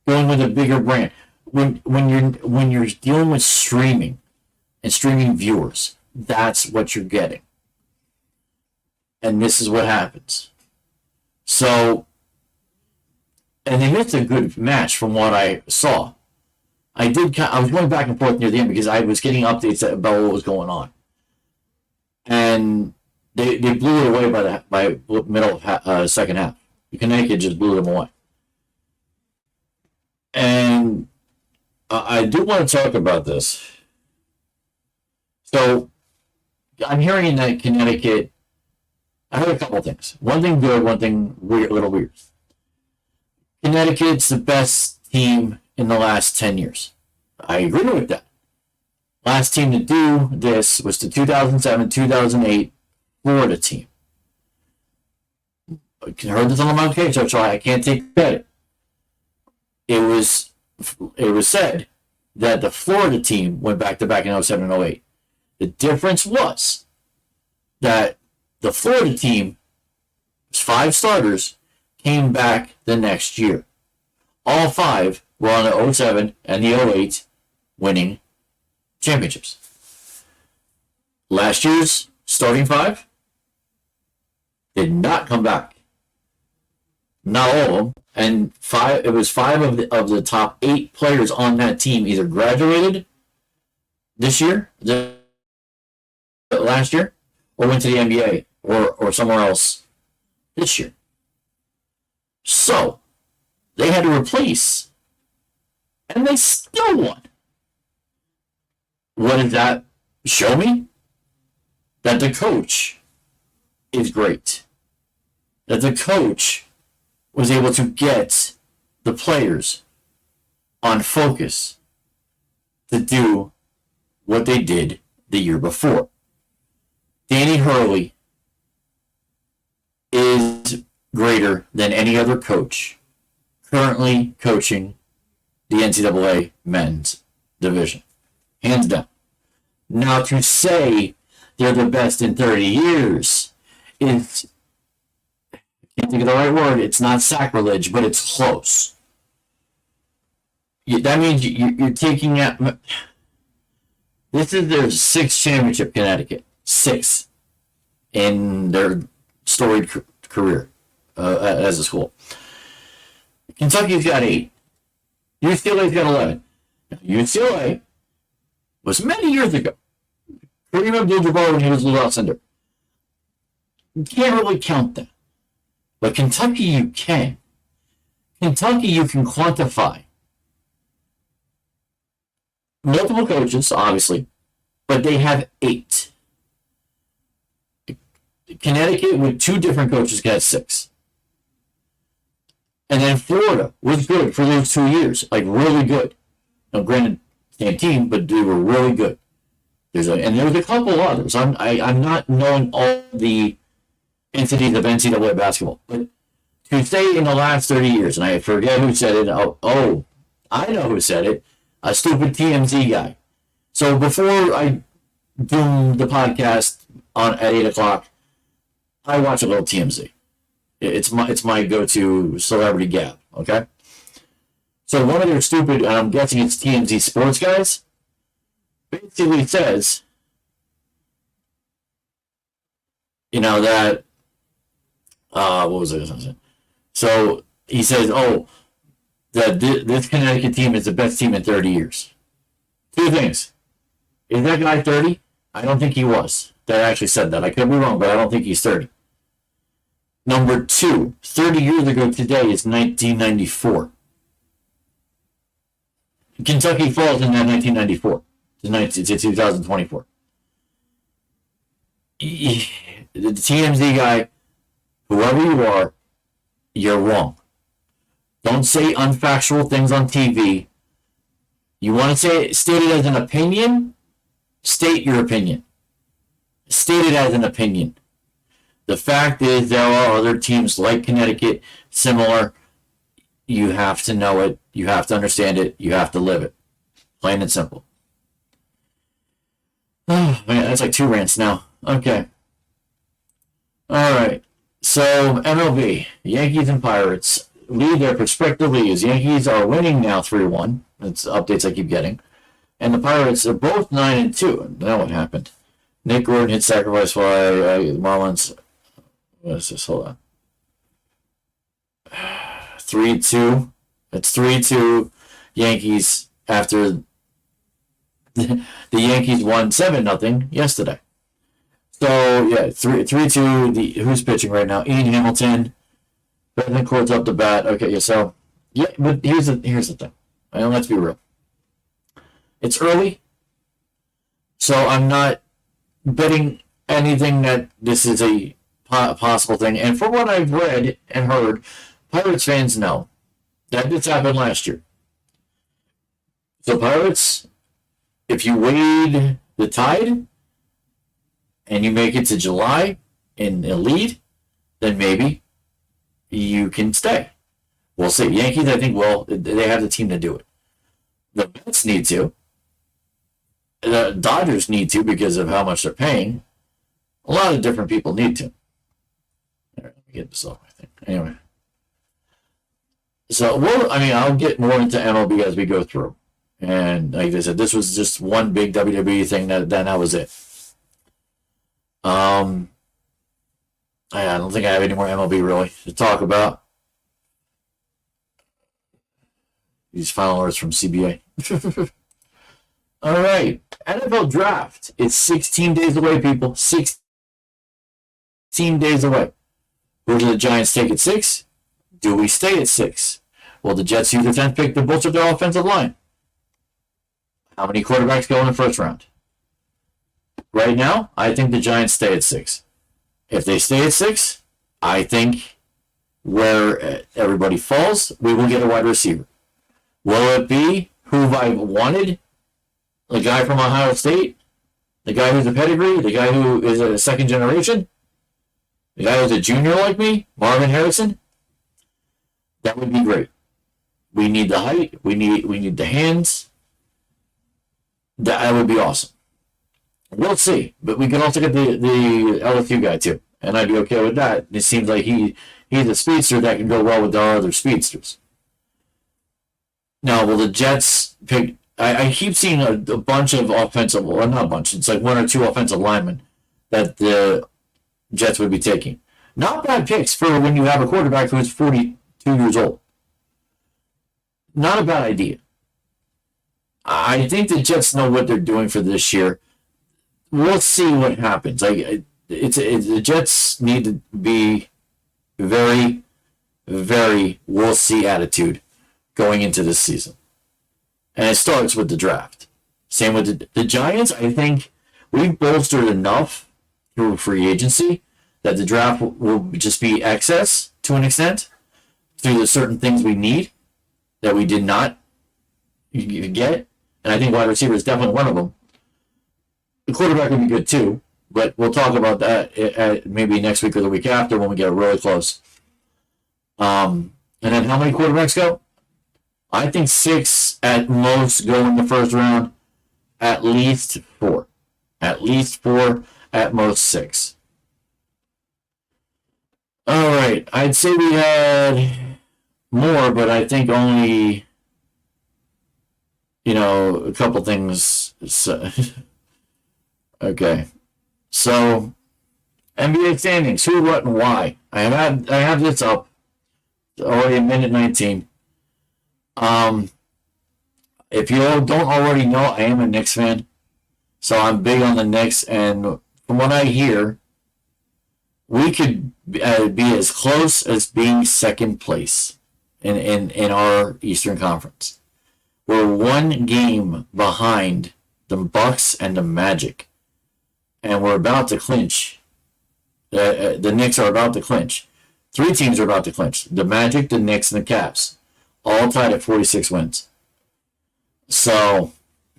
going with a bigger brand. When you're dealing with streaming and streaming viewers, that's what you're getting, and this is what happens. So, and they missed a good match from what I saw. I was going back and forth near the end because I was getting updates about what was going on, and they blew it away by middle of second half. Connecticut just blew them away, and I do want to talk about this. So I'm hearing that Connecticut. I heard a couple of things. One thing good, one thing weird, a little weird. Connecticut's the best team in the last 10 years. I agree with that. Last team to do this was the 2007-2008 Florida team. I heard this on the Mount Cage, so I can't take credit. It was said that the Florida team went back-to-back in 07 and 08. The difference was that the Florida team, 5 starters, came back the next year. All 5 were on the 07 and the 08 winning championships. Last year's starting 5 did not come back. Not all of them. And it was 5 of the top 8 players on that team either graduated this year, last year, or went to the NBA or somewhere else this year. So they had to replace, and they still won. What did that show me? That the coach is great. That the coach was able to get the players on focus to do what they did the year before. Danny Hurley is greater than any other coach currently coaching the NCAA men's division. Hands down. Now, to say they're the best in 30 years is, I can't think of the right word, it's not sacrilege, but it's close. That means you're taking out. This is their 6th championship, Connecticut. 6 in their storied career as a school. Kentucky's got 8. UCLA's got 11. UCLA was many years ago. Kareem Abdul-Jabbar when he was Lou Alcindor. You can't really count that. But Kentucky you can. Kentucky you can quantify. Multiple coaches, obviously, but they have 8. Connecticut with 2 different coaches got 6. And then Florida was good for those 2 years, like really good. Now, granted, same team, but they were really good. And there was a couple others. I'm not knowing all the entities of NCAA basketball, but to say in the last 30 years, and I forget who said it. Oh, I know who said it. A stupid TMZ guy. So before I do the podcast at 8 o'clock, I watch a little TMZ. It's my go-to celebrity gab, okay? So one of their stupid, and I'm guessing it's TMZ sports guys, basically says, that, what was I going to say? So he says, that this Connecticut team is the best team in 30 years. 2 things. Is that guy 30? I don't think he was. That actually said that. I could be wrong, but I don't think he's 30. Number 2, 30 years ago today is 1994. Kentucky falls in that 1994 to 2024. The TMZ guy, whoever you are, you're wrong. Don't say unfactual things on TV. You want to state it as an opinion? State your opinion. State it as an opinion. The fact is there are other teams like Connecticut, similar. You have to know it. You have to understand it. You have to live it. Plain and simple. Oh, man, that's like 2 rants now. Okay. All right. So MLB, Yankees and Pirates lead their respective leagues. Yankees are winning now 3-1. That's updates I keep getting. And the Pirates are both 9-2. Now what happened? Nick Gordon hit sacrifice fly. Marlins. What is this? Hold on. 3-2. It's 3-2 Yankees after the Yankees won 7-0 yesterday. So yeah, 3-2. Who's pitching right now? Ian Hamilton. Betancourt's up the bat. Okay, yeah. So yeah, but here's the thing. Let's be real. It's early, so I'm not betting anything that this is a possible thing. And from what I've read and heard, Pirates fans know that this happened last year. So Pirates, if you wade the tide and you make it to July in the lead, then maybe you can stay. We'll see. Yankees, I think, they have the team to do it. The Mets need to. The Dodgers need to because of how much they're paying. A lot of different people need to. All right, let me get this off, I think. Anyway. So, I'll get more into MLB as we go through. And like I said, this was just one big WWE thing. That was it. I don't think I have any more MLB really to talk about. These final words from CBA. All right. NFL draft. It's 16 days away, people. 16 days away. Who do the Giants take at 6? Do we stay at 6? Will the Jets use the 10th pick to bolster their offensive line? How many quarterbacks go in the first round? Right now, I think the Giants stay at 6. If they stay at 6, I think where everybody falls, we will get a wide receiver. Will it be who I've wanted? The guy from Ohio State? The guy who's a pedigree? The guy who is a second generation? The guy who's a junior like me? Marvin Harrison? That would be great. We need the height. We need the hands. That would be awesome. We'll see. But we can also get the LSU guy too. And I'd be okay with that. It seems like he's a speedster that can go well with our other speedsters. Now, will the Jets pick... I keep seeing a bunch of offensive... Well, not a bunch. It's like 1 or 2 offensive linemen that the Jets would be taking. Not bad picks for when you have a quarterback who is 42 years old. Not a bad idea. I think the Jets know what they're doing for this year. We'll see what happens. The Jets need to be very, very we'll see attitude going into this season. And it starts with the draft. Same with the Giants. I think we've bolstered enough through free agency that the draft will just be excess to an extent through the certain things we need that we did not get. And I think wide receiver is definitely one of them. The quarterback would be good too, but we'll talk about that maybe next week or the week after when we get really close. And then how many quarterbacks go? I think 6 at most go in the first round. At least 4. At least 4, at most 6. All right. I'd say we had more, but I think only, a couple things. Okay. So, NBA standings. Who, what, and why. I have this up. Already a minute 19. If you don't already know, I am a Knicks fan, so I'm big on the Knicks, and from what I hear, we could be as close as being second place in our Eastern Conference. We're 1 game behind the Bucks and the Magic, and we're about to clinch. The Knicks are about to clinch. 3 teams are about to clinch. The Magic, the Knicks, and the Cavs. All tied at 46 wins. So,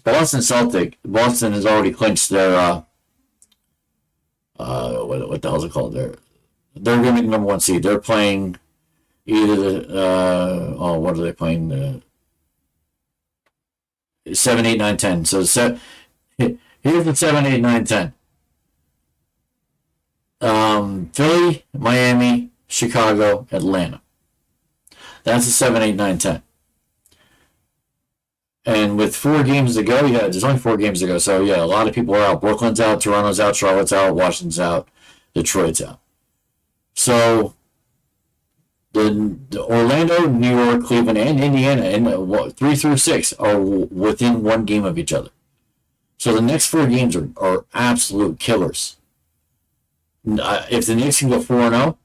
Boston has already clinched their, what the hell is it called? They're going to be the number 1 seed. They're playing either what are they playing? 7, 8, 9, 10. So, here's the 7, 8, 9, 10. Philly, Miami, Chicago, Atlanta. That's a 7, 8, 9, 10. And with 4 games to go, yeah, there's only 4 games to go. So, yeah, a lot of people are out. Brooklyn's out, Toronto's out, Charlotte's out, Washington's out, Detroit's out. So, the Orlando, New York, Cleveland, and Indiana, and 3 through 6 are within 1 game of each other. So the next 4 games are absolute killers. If the Knicks can go 4-0,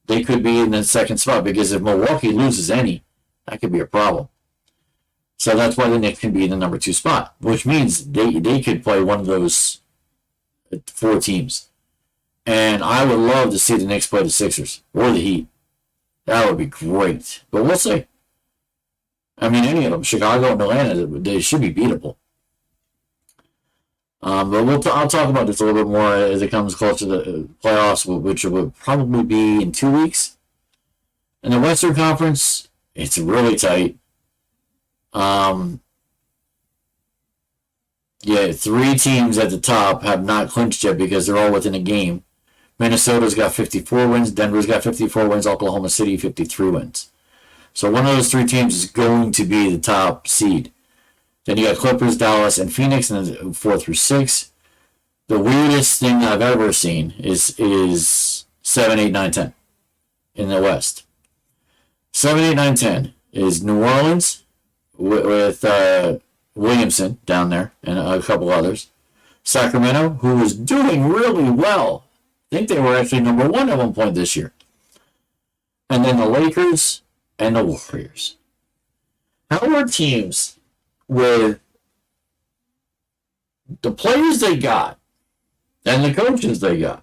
they could be in the second spot, because if Milwaukee loses any, that could be a problem. So that's why the Knicks can be in the number 2 spot, which means they could play one of those 4 teams. And I would love to see the Knicks play the Sixers or the Heat. That would be great. But we'll see. I mean, any of them, Chicago and Atlanta, they should be beatable. But I'll talk about this a little bit more as it comes closer to the playoffs, which will probably be in 2 weeks. In the Western Conference, it's really tight. Yeah, 3 teams at the top have not clinched yet because they're all within a game. Minnesota's got 54 wins, Denver's got 54 wins, Oklahoma City 53 wins. So one of those 3 teams is going to be the top seed. Then you got Clippers, Dallas, and Phoenix, and then 4 through 6. The weirdest thing I've ever seen is 7, 8, 9, 10 in the West. 7, 8, 9, 10 is New Orleans with Williamson down there and a couple others. Sacramento, who was doing really well. I think they were actually number 1 at one point this year. And then the Lakers and the Warriors. How are teams with the players they got and the coaches they got,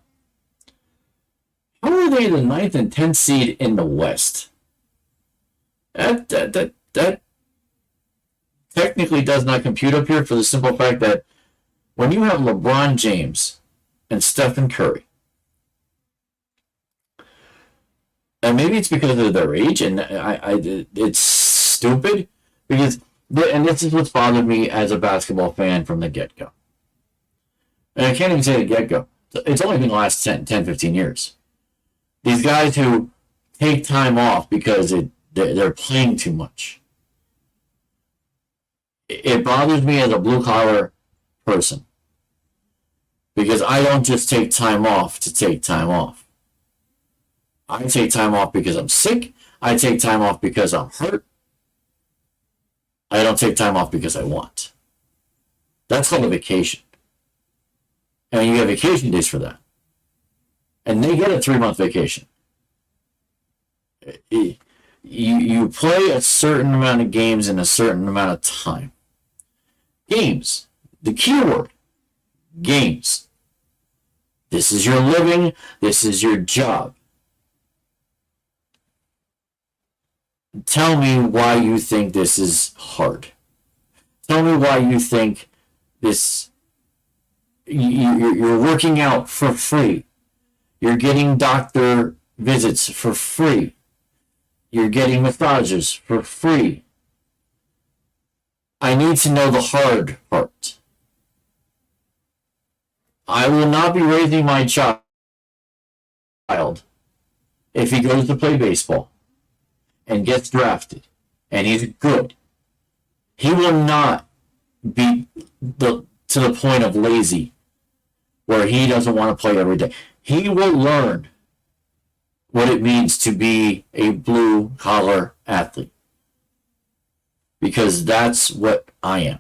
how are they the 9th and 10th seed in the West? That technically does not compute up here, for the simple fact that when you have LeBron James and Stephen Curry, and maybe it's because of their age, and it's stupid, because, and this is what's bothered me as a basketball fan from the get-go. And I can't even say the get-go. It's only been the last 10, 15 years. These guys who take time off because they're playing too much. It bothers me as a blue-collar person, because I don't just take time off to take time off. I take time off because I'm sick. I take time off because I'm hurt. I don't take time off because I want. That's called a vacation. And you get vacation days for that. And they get a 3-month vacation. You play a certain amount of games in a certain amount of time. Games. The key word. Games. This is your living. This is your job. Tell me why you think this is hard. Tell me why you think this. You're working out for free. You're getting doctor visits for free. You're getting massages for free. I need to know the hard part. I will not be raising my child if he goes to play baseball and gets drafted and he's good. He will not be to the point of lazy where he doesn't want to play every day. He will learn what it means to be a blue-collar athlete, because that's what I am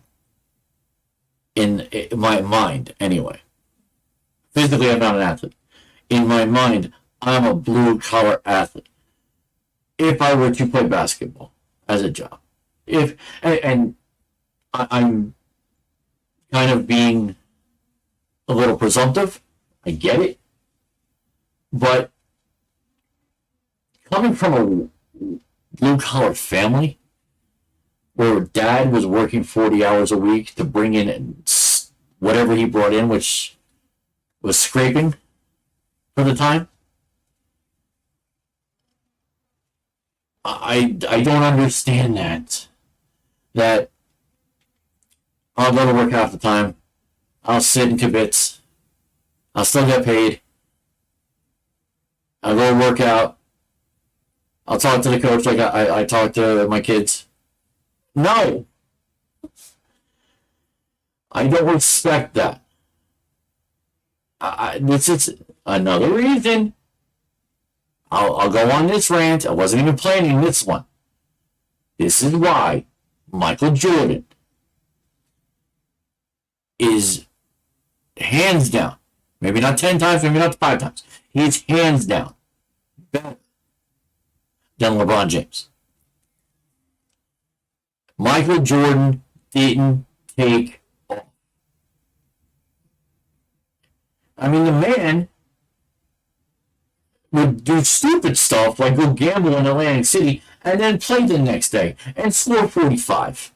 in my mind anyway. Physically, I'm not an athlete. In my mind, I'm a blue-collar athlete. If I were to play basketball as a job, I'm kind of being a little presumptive, I get it, but coming from a blue-collar family where dad was working 40 hours a week to bring in whatever he brought in, which was scraping for the time, I don't understand that I'll go to work half the time, I'll sit in kibitz, I'll still get paid, I'll go work out. I'll talk to the coach like I talk to my kids. No. I don't respect that. This is another reason. I'll go on this rant. I wasn't even planning this one. This is why Michael Jordan is hands down, maybe not 10 times, maybe not 5 times, he's hands down better than LeBron James. Michael Jordan didn't take off. I mean, the man would do stupid stuff like go gamble in Atlantic City and then play the next day and score 45.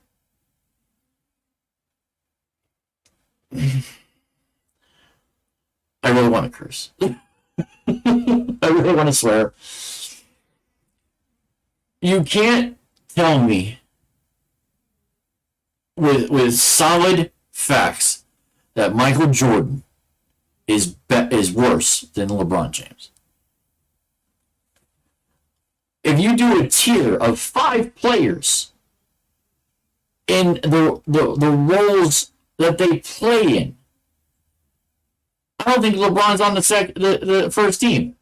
I really want to curse. I really want to swear. You can't tell me with solid facts that Michael Jordan is worse than LeBron James. If you do a tier of 5 players in the roles that they play in, I don't think LeBron's on the first team.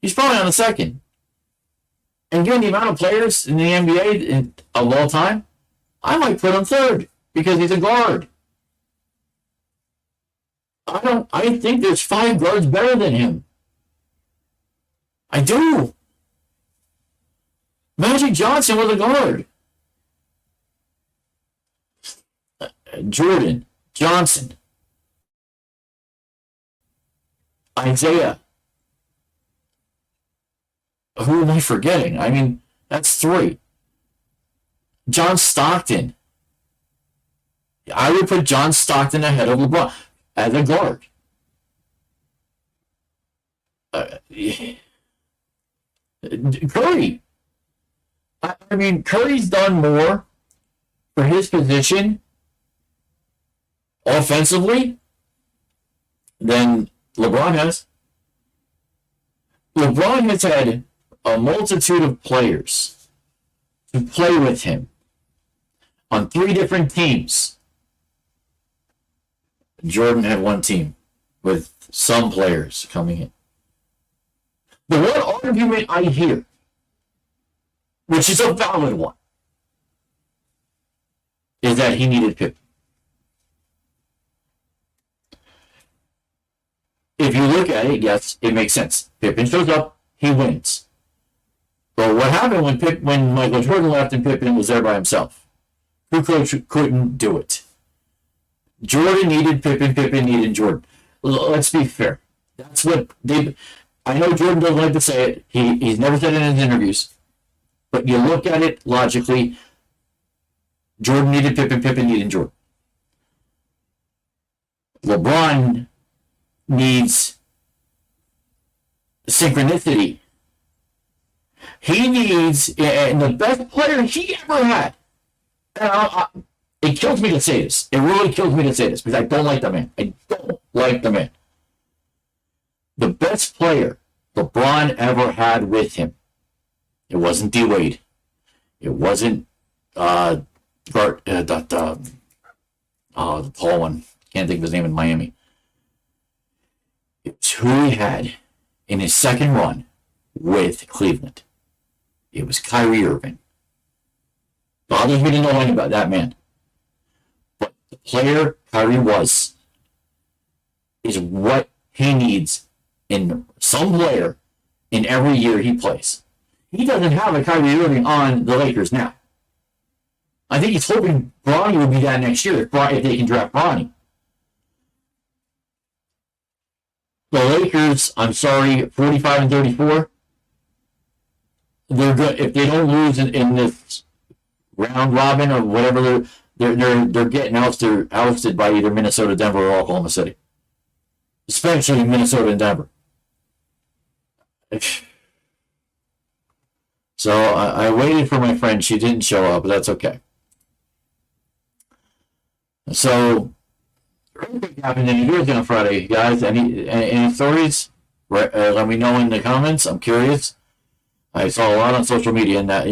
He's probably on the second. And given the amount of players in the NBA of all time, I might put him third because he's a guard. I think there's 5 guards better than him. I do. Magic Johnson was a guard. Jordan, Johnson, Isaiah. Who am I forgetting? I mean, that's 3. John Stockton. I would put John Stockton ahead of LeBron as a guard. Curry. I mean, Curry's done more for his position offensively than LeBron has. LeBron has had a multitude of players to play with him on 3 different teams. Jordan had 1 team with some players coming in. The one argument I hear, which is a valid one, is that he needed Pippen. If you look at it, yes, it makes sense. Pippen shows up, he wins. But what happened when Michael Jordan left and Pippen was there by himself? Who couldn't do it? Jordan needed Pippen, Pippen needed Jordan. Let's be fair. That's what they... I know Jordan doesn't like to say it. He's never said it in his interviews. But you look at it logically, Jordan needed Pippen, Pippen needed Jordan. LeBron needs synchronicity. He needs, and the best player he ever had, and it kills me to say this. It really kills me to say this because I don't like the man. I don't like the man. The best player LeBron ever had with him, it wasn't D. Wade. It wasn't the tall one. Can't think of his name in Miami. It's who he had in his second run with Cleveland. It was Kyrie Irving. Bothers me to know anything about that man. But the player Kyrie was is what he needs in some player in every year he plays. He doesn't have a Kyrie Irving on the Lakers now. I think he's hoping Bronny will be that next year if they can draft Bronny. The Lakers, I'm sorry, 45 and 34. They're good if they don't lose in this round robin or whatever. They're getting ousted by either Minnesota, Denver, or Oklahoma City. Especially Minnesota and Denver. So I waited for my friend. She didn't show up, but that's okay. So, earthquake happened in New York on Friday, guys. Any stories? Let me know in the comments. I'm curious. I saw a lot on social media, and that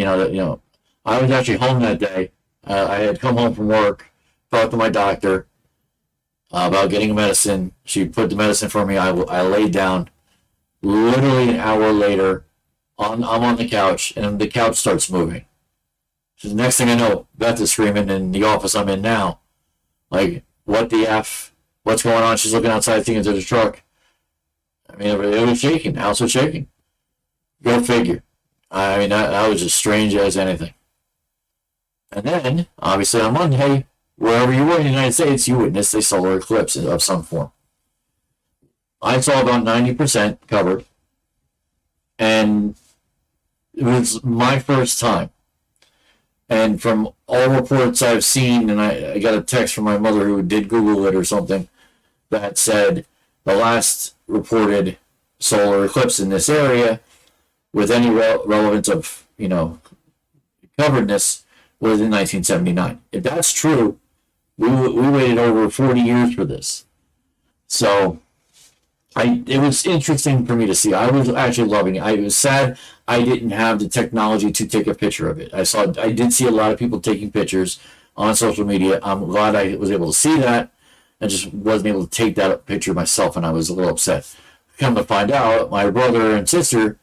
I was actually home that day. I had come home from work, talked to my doctor about getting medicine. She put the medicine for me. I laid down. Literally an hour later, I'm on the couch, and the couch starts moving. So the next thing I know, Beth is screaming in the office I'm in now. Like, what the F? What's going on? She's looking outside, thinking there's a truck. I mean, it was shaking. The house was shaking. Go figure. I mean, that was as strange as anything. And then, obviously, on Monday, wherever you were in the United States, you witnessed a solar eclipse of some form. I saw about 90% covered, and it was my first time. And from all reports I've seen, and I got a text from my mother who did Google it or something, that said the last reported solar eclipse in this area with any relevance of, coveredness was in 1979. If that's true, we waited over 40 years for this. So it was interesting for me to see. I was actually loving it. I was sad I didn't have the technology to take a picture of it. I did see a lot of people taking pictures on social media. I'm glad I was able to see that. I just wasn't able to take that picture myself, and I was a little upset. Come to find out, my brother and sister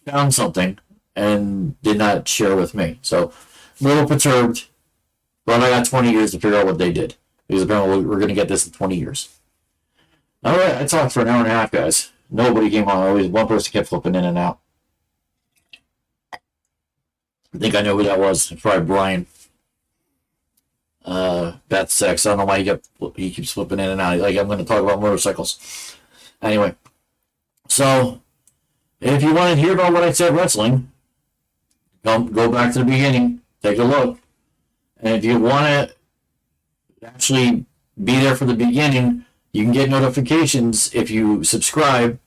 found something and did not share with me. So a little perturbed, but I got 20 years to figure out what they did. Because apparently we're going to get this in 20 years. All right, I talked for an hour and a half, guys. Nobody came on. Always one person kept flipping in and out. I think I know who that was. It's probably Brian. Beth's sex. I don't know why he keeps flipping in and out. Like, I'm going to talk about motorcycles. Anyway, so if you want to hear about what I said wrestling, go back to the beginning. Take a look. And if you want to actually be there for the beginning, you can get notifications if you subscribe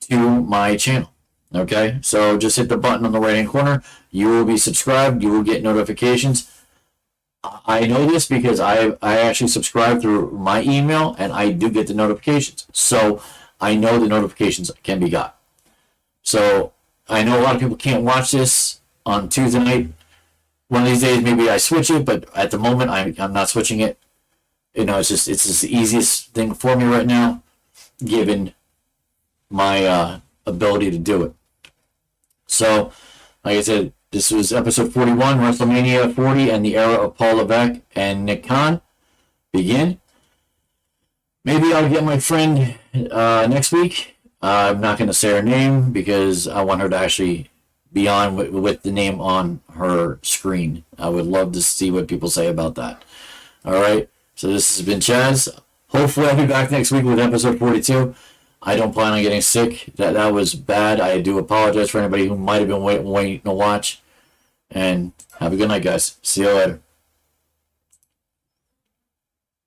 to my channel. Okay, so just hit the button on the right hand corner. You will be subscribed. You will get notifications. I know this because I actually subscribe through my email, and I do get the notifications. So I know the notifications can be got. So I know a lot of people can't watch this on Tuesday night. One of these days, maybe I switch it, but at the moment, I'm not switching it. It's just the easiest thing for me right now, given my ability to do it. So, like I said, this was episode 41, WrestleMania 40, and the era of Paul Levesque and Nick Khan begin. Maybe I'll get my friend next week. I'm not going to say her name because I want her to actually be on with the name on her screen. I would love to see what people say about that. All right. So this has been Chaz. Hopefully I'll be back next week with episode 42. I don't plan on getting sick. That was bad. I do apologize for anybody who might have been waiting to watch. And have a good night, guys. See you later.